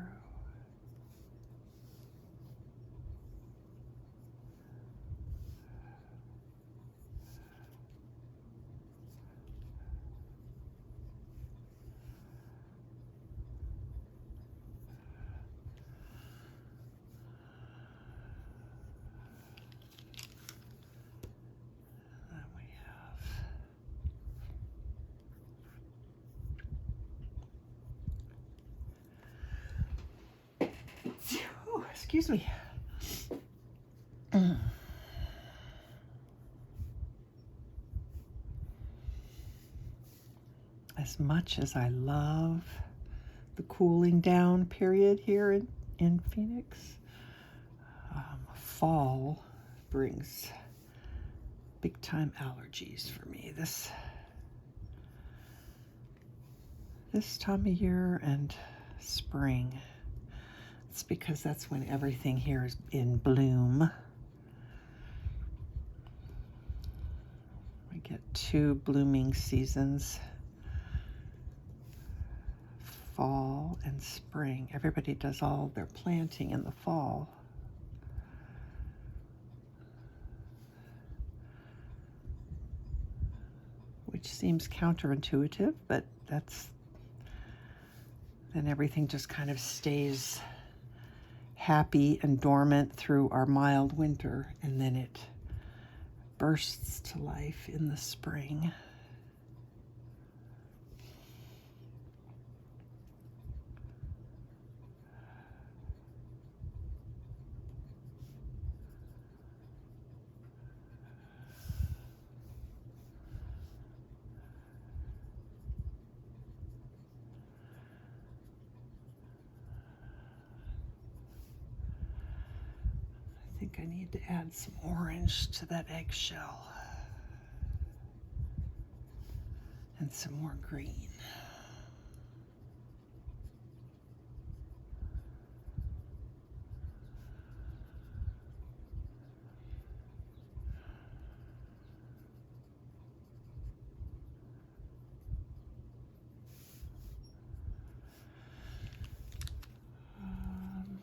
Excuse me. As much as I love the cooling down period here in Phoenix, fall brings big time allergies for me. This time of year and spring. It's because that's when everything here is in bloom. We get 2 blooming seasons, fall and spring. Everybody does all their planting in the fall. Which seems counterintuitive, but then everything just kind of stays happy and dormant through our mild winter, and then it bursts to life in the spring. I think I need to add some orange to that eggshell and some more green.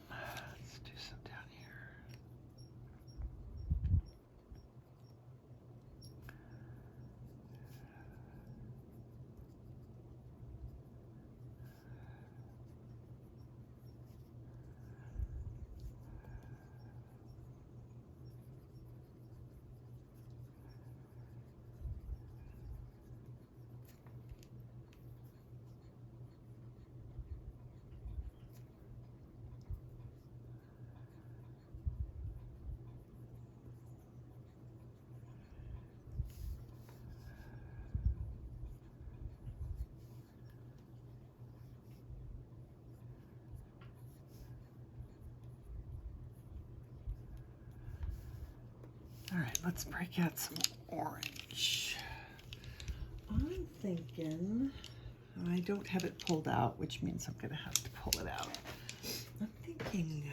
Let's do some down here. right, let's break out some orange. I'm thinking, I don't have it pulled out, which means I'm going to have to pull it out. I'm thinking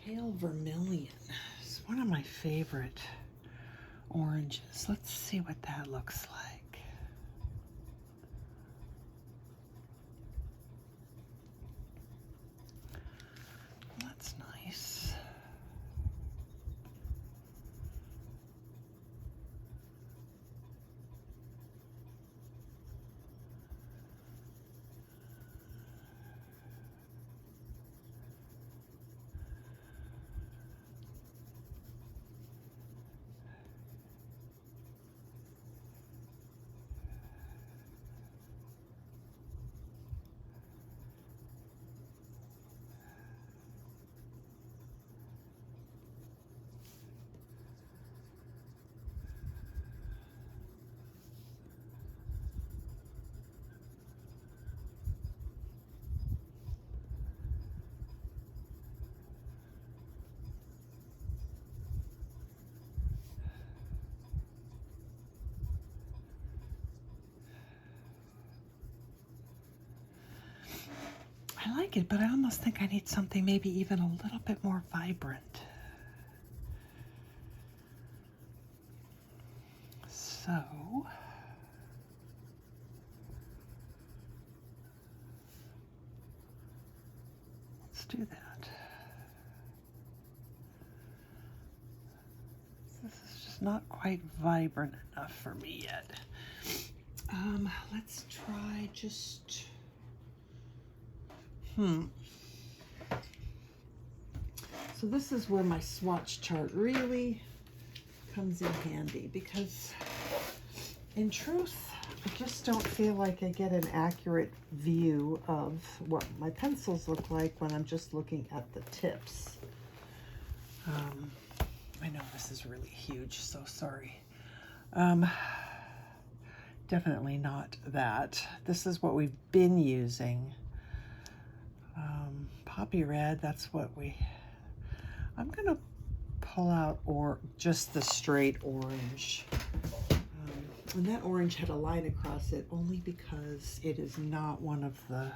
pale vermilion. It's one of my favorite oranges. Let's see what that looks like. That's nice. I like it, but I almost think I need something maybe even a little bit more vibrant. So, let's do that. This is just not quite vibrant enough for me yet. Let's try just... So this is where my swatch chart really comes in handy, because in truth, I just don't feel like I get an accurate view of what my pencils look like when I'm just looking at the tips. I know this is really huge, so sorry. Definitely not that. This is what we've been using. Poppy red, that's what I'm gonna pull out or just the straight orange. And that orange had a line across it only because it is not one of the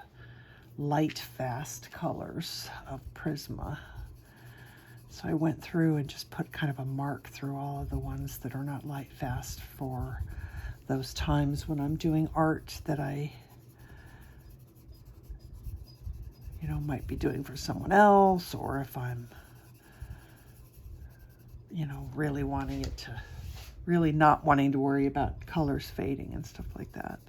light fast colors of Prisma. So I went through and just put kind of a mark through all of the ones that are not light fast for those times when I'm doing art that I might be doing for someone else, or if I'm, really wanting it to, really not wanting to worry about colors fading and stuff like that.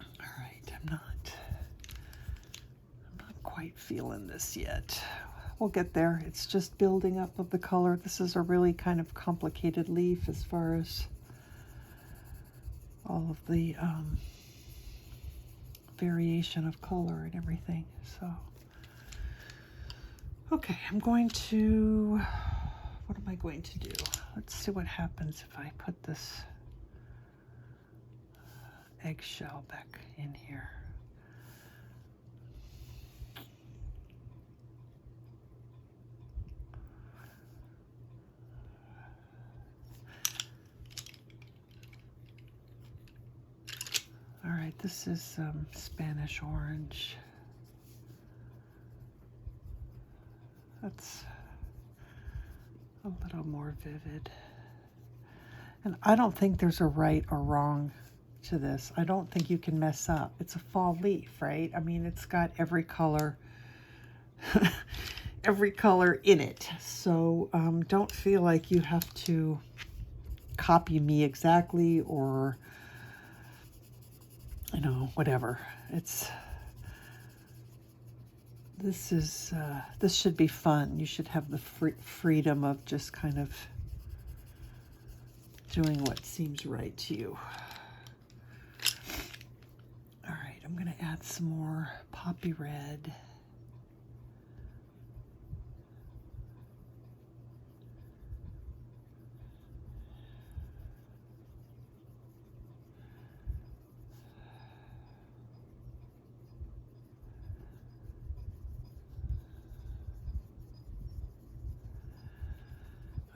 All right, I'm not quite feeling this yet. We'll get there. It's just building up of the color. This is a really kind of complicated leaf as far as all of the variation of color and everything. So, okay, I'm going to, what am I going to do? Let's see what happens if I put this eggshell back in here. All right, this is Spanish orange. That's a little more vivid. And I don't think there's a right or wrong to this. I don't think you can mess up. It's a fall leaf, right? I mean, it's got every color, every color in it. So don't feel like you have to copy me exactly or, whatever. This should be fun. You should have the freedom of just kind of doing what seems right to you. All right, I'm going to add some more poppy red.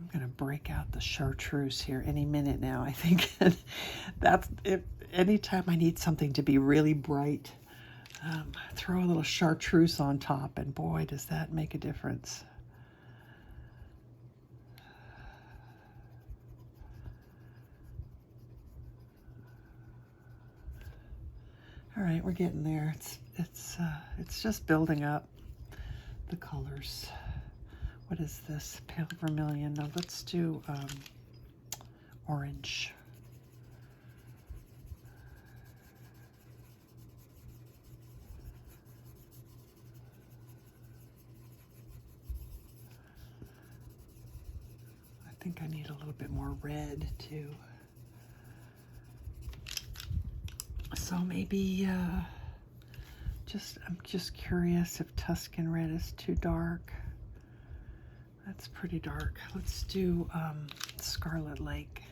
I'm going to break out the Chartreuse here any minute now. I think that's it. Anytime I need something to be really bright, throw a little Chartreuse on top, and boy, does that make a difference. All right, we're getting there. It's just building up the colors. What is this? Pale Vermillion. Now let's do orange. I think I need a little bit more red too. So maybe I'm just curious if Tuscan red is too dark. That's pretty dark. Let's do Scarlet Lake.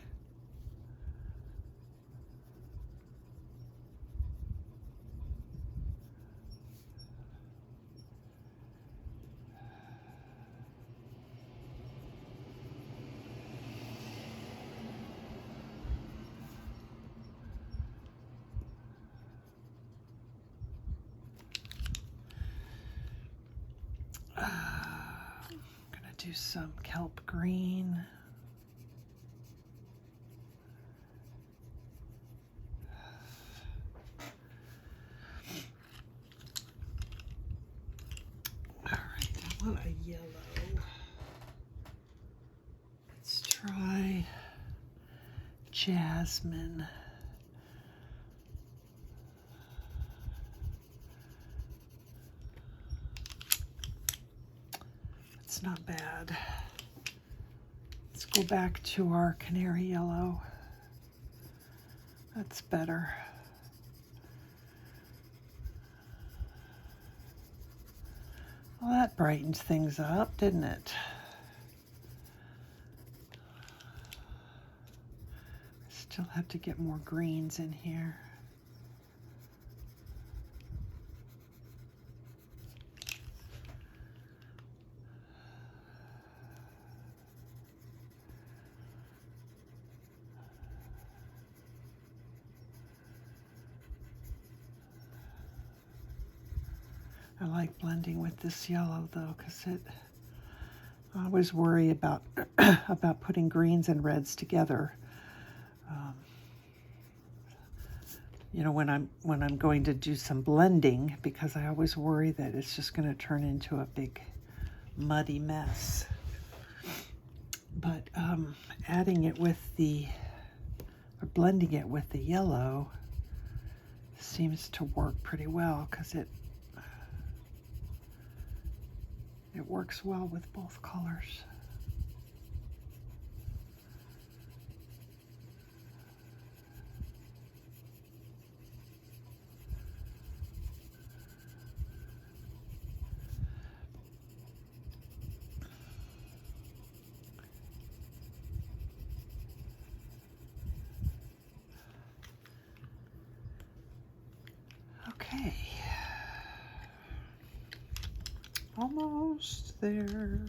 Do some Kelp Green. All right, I want a yellow. Let's try Jasmine. Not bad. Let's go back to our Canary Yellow. That's better. Well, that brightened things up, didn't it? Still have to get more greens in here. I like blending with this yellow though, because I always worry about about putting greens and reds together. You know, when I'm going to do some blending, because I always worry that it's just going to turn into a big muddy mess. But adding it with or blending it with the yellow seems to work pretty well, because it works well with both colors. Okay. Almost there.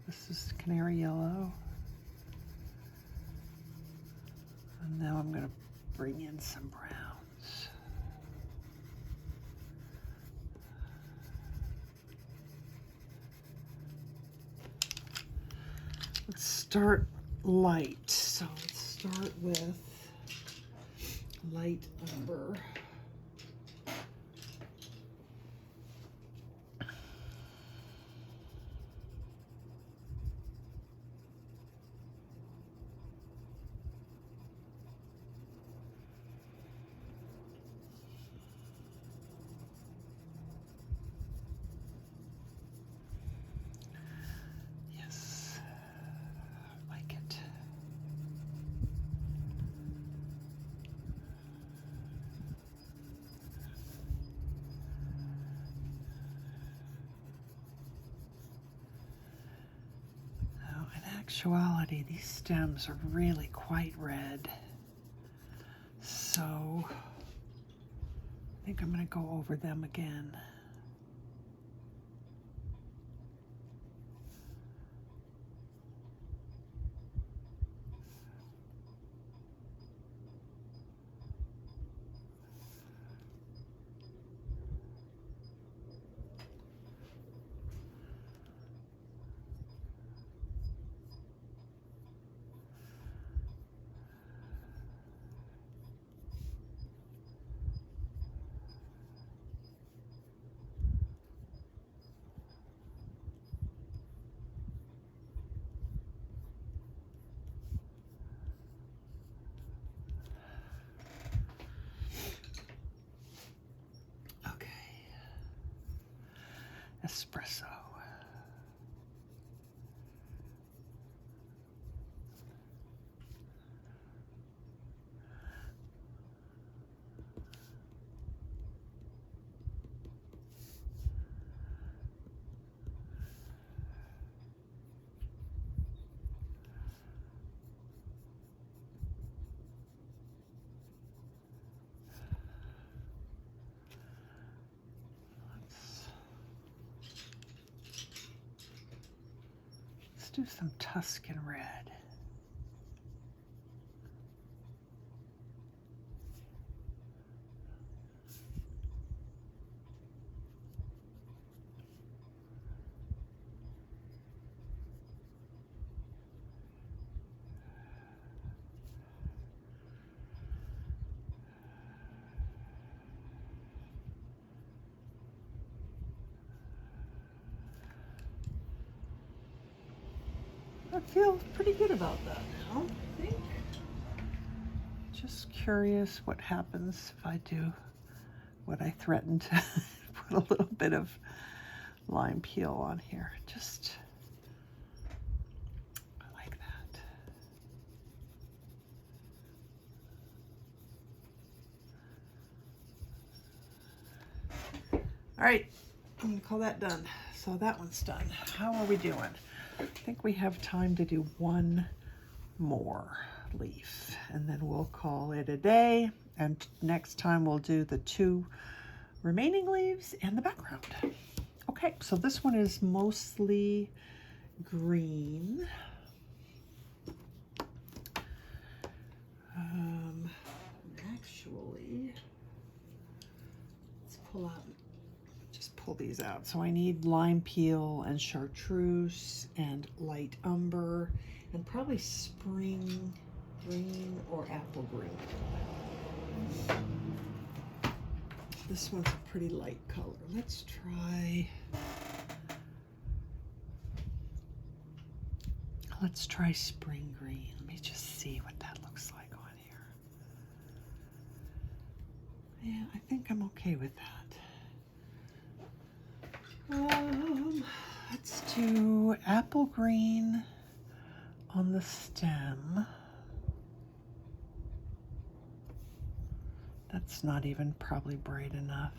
This is Canary Yellow. And now I'm going to bring in some browns. Let's start light. So let's start with light umber. Actuality, these stems are really quite red, so I think I'm going to go over them again. Espresso. Let's do some Tuscan red. I feel pretty good about that now, I think. Just curious what happens if I do what I threatened to put a little bit of lime peel on here. Just, I like that. All right, I'm gonna call that done. So that one's done. How are we doing? I think we have time to do one more leaf and then we'll call it a day. And next time we'll do the 2 remaining leaves and the background. Okay, so this one is mostly green. Actually, let's pull out, just pull these out. So I need Limepeel and Chartreuse and light Umber and probably spring green or apple green. This one's a pretty light color. Let's try spring green. Let me just see what that looks like on here. Yeah, I think I'm okay with that. Let's do apple green on the stem. That's not even probably bright enough.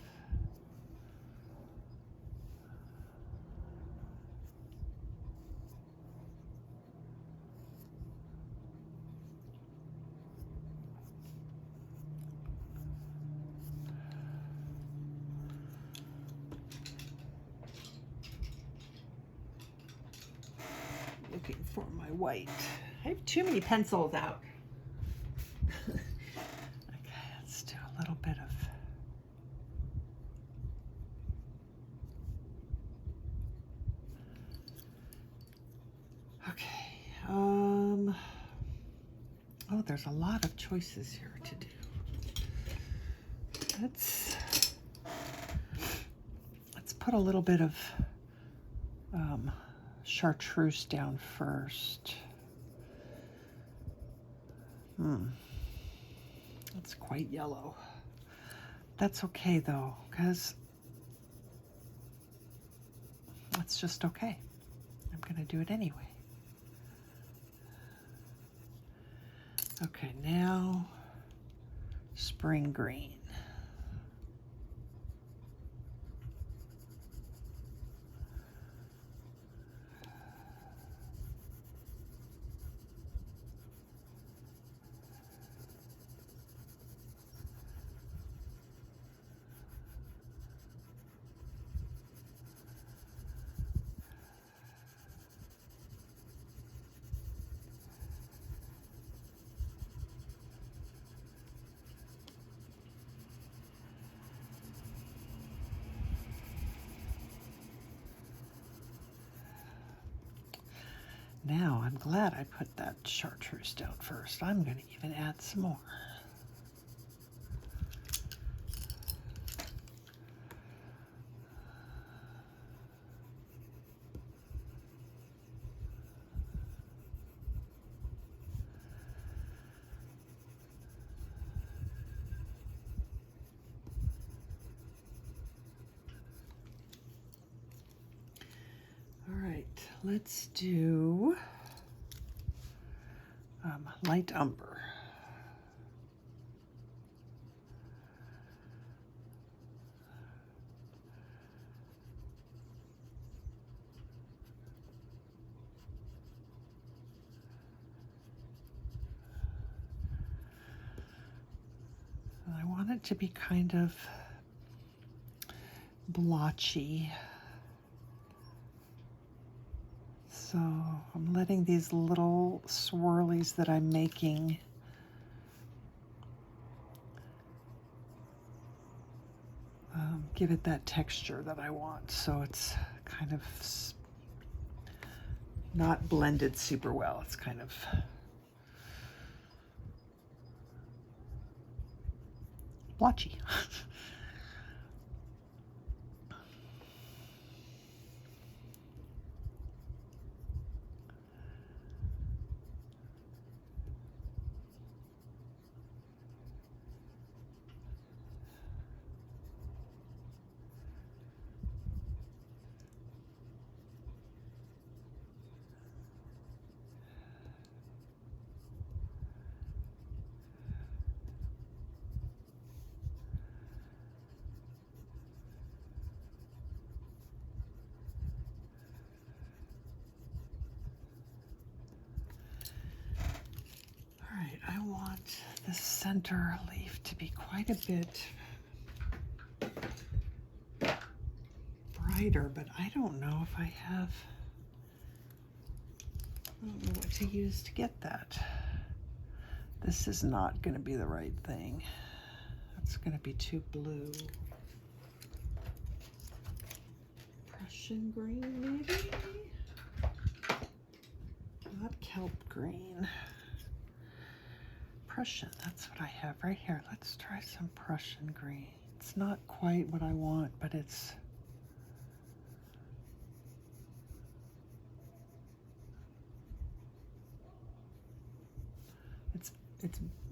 Looking for my white. I have too many pencils out. Little bit of oh, there's a lot of choices here to do. Let's put a little bit of Chartreuse down first. It's quite yellow. That's okay though, because it's just okay. I'm gonna do it anyway. Okay, now spring green. Now, I'm glad I put that Chartreuse down first. I'm going to even add some more. right, let's do light umber. I want it to be kind of blotchy. So I'm letting these little swirlies that I'm making give it that texture that I want. So it's kind of not blended super well. It's kind of blotchy. I want the center leaf to be quite a bit brighter, but I don't know if I don't know what to use to get that. This is not going to be the right thing. It's going to be too blue. Prussian green, maybe? Not kelp green. Prussian, that's what I have right here. Let's try some Prussian green. It's not quite what I want, but it's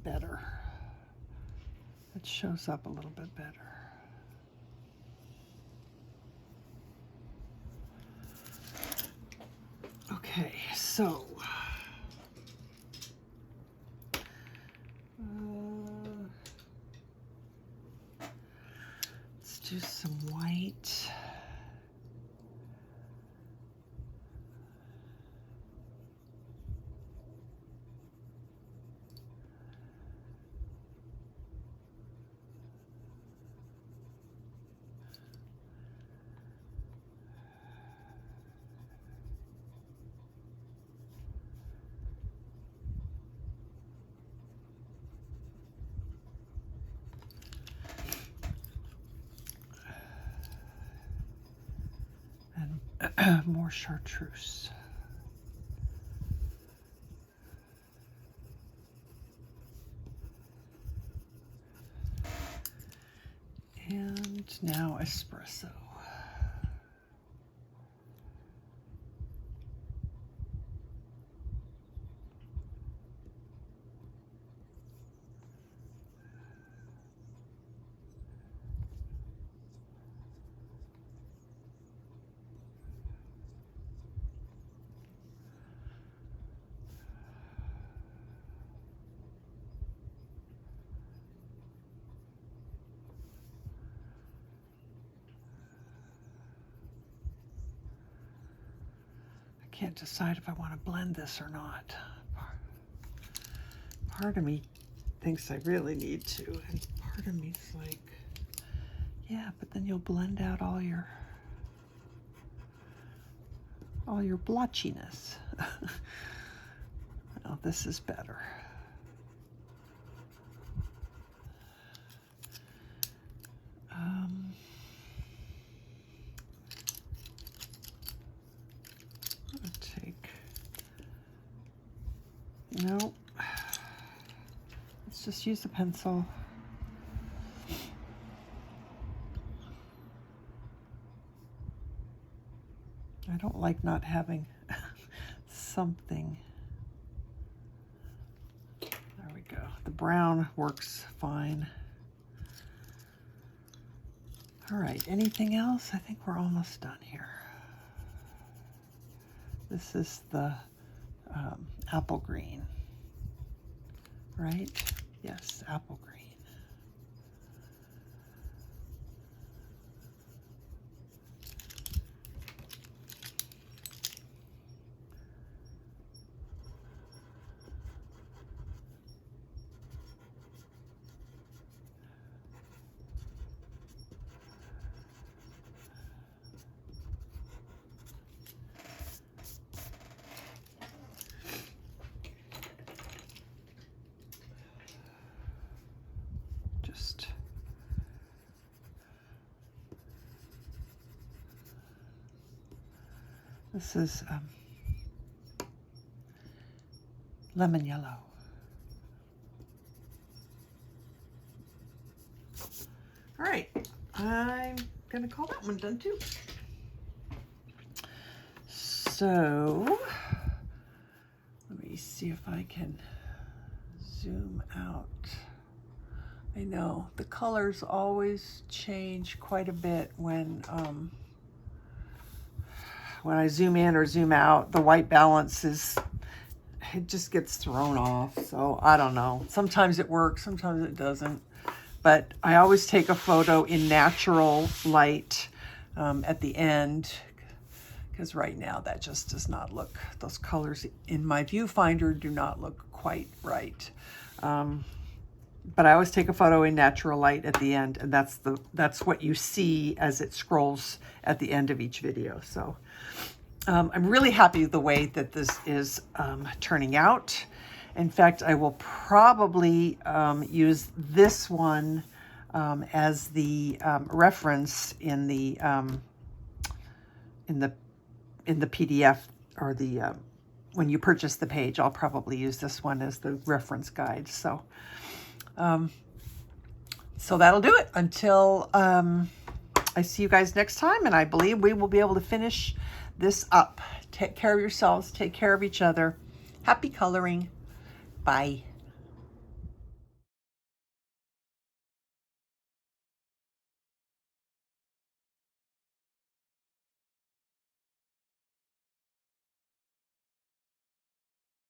better. It shows up a little bit better. Okay, so let's do some white. More Chartreuse. And now Espresso. Can't decide if I want to blend this or not. Part of me thinks I really need to, and part of me's like, yeah, but then you'll blend out all your blotchiness. Well, this is better. No, let's just use a pencil. I don't like not having something. There we go. The brown works fine. All right, anything else? I think we're almost done here. This is the apple green, right? Yes, apple green. This is lemon yellow. All right, I'm gonna call that one done too. So let me see if I can zoom out. I know the colors always change quite a bit when I zoom in or zoom out. The white balance it just gets thrown off. So I don't know. Sometimes it works, sometimes it doesn't. But I always take a photo in natural light at the end, because right now that just does not look, those colors in my viewfinder do not look quite right. But I always take a photo in natural light at the end, and that's what you see as it scrolls at the end of each video. So I'm really happy with the way that this is turning out. In fact, I will probably use this one as the reference in the PDF, or the when you purchase the page. I'll probably use this one as the reference guide. So so that'll do it until I see you guys next time, and I believe we will be able to finish this up. Take care of yourselves, take care of each other. Happy coloring. Bye.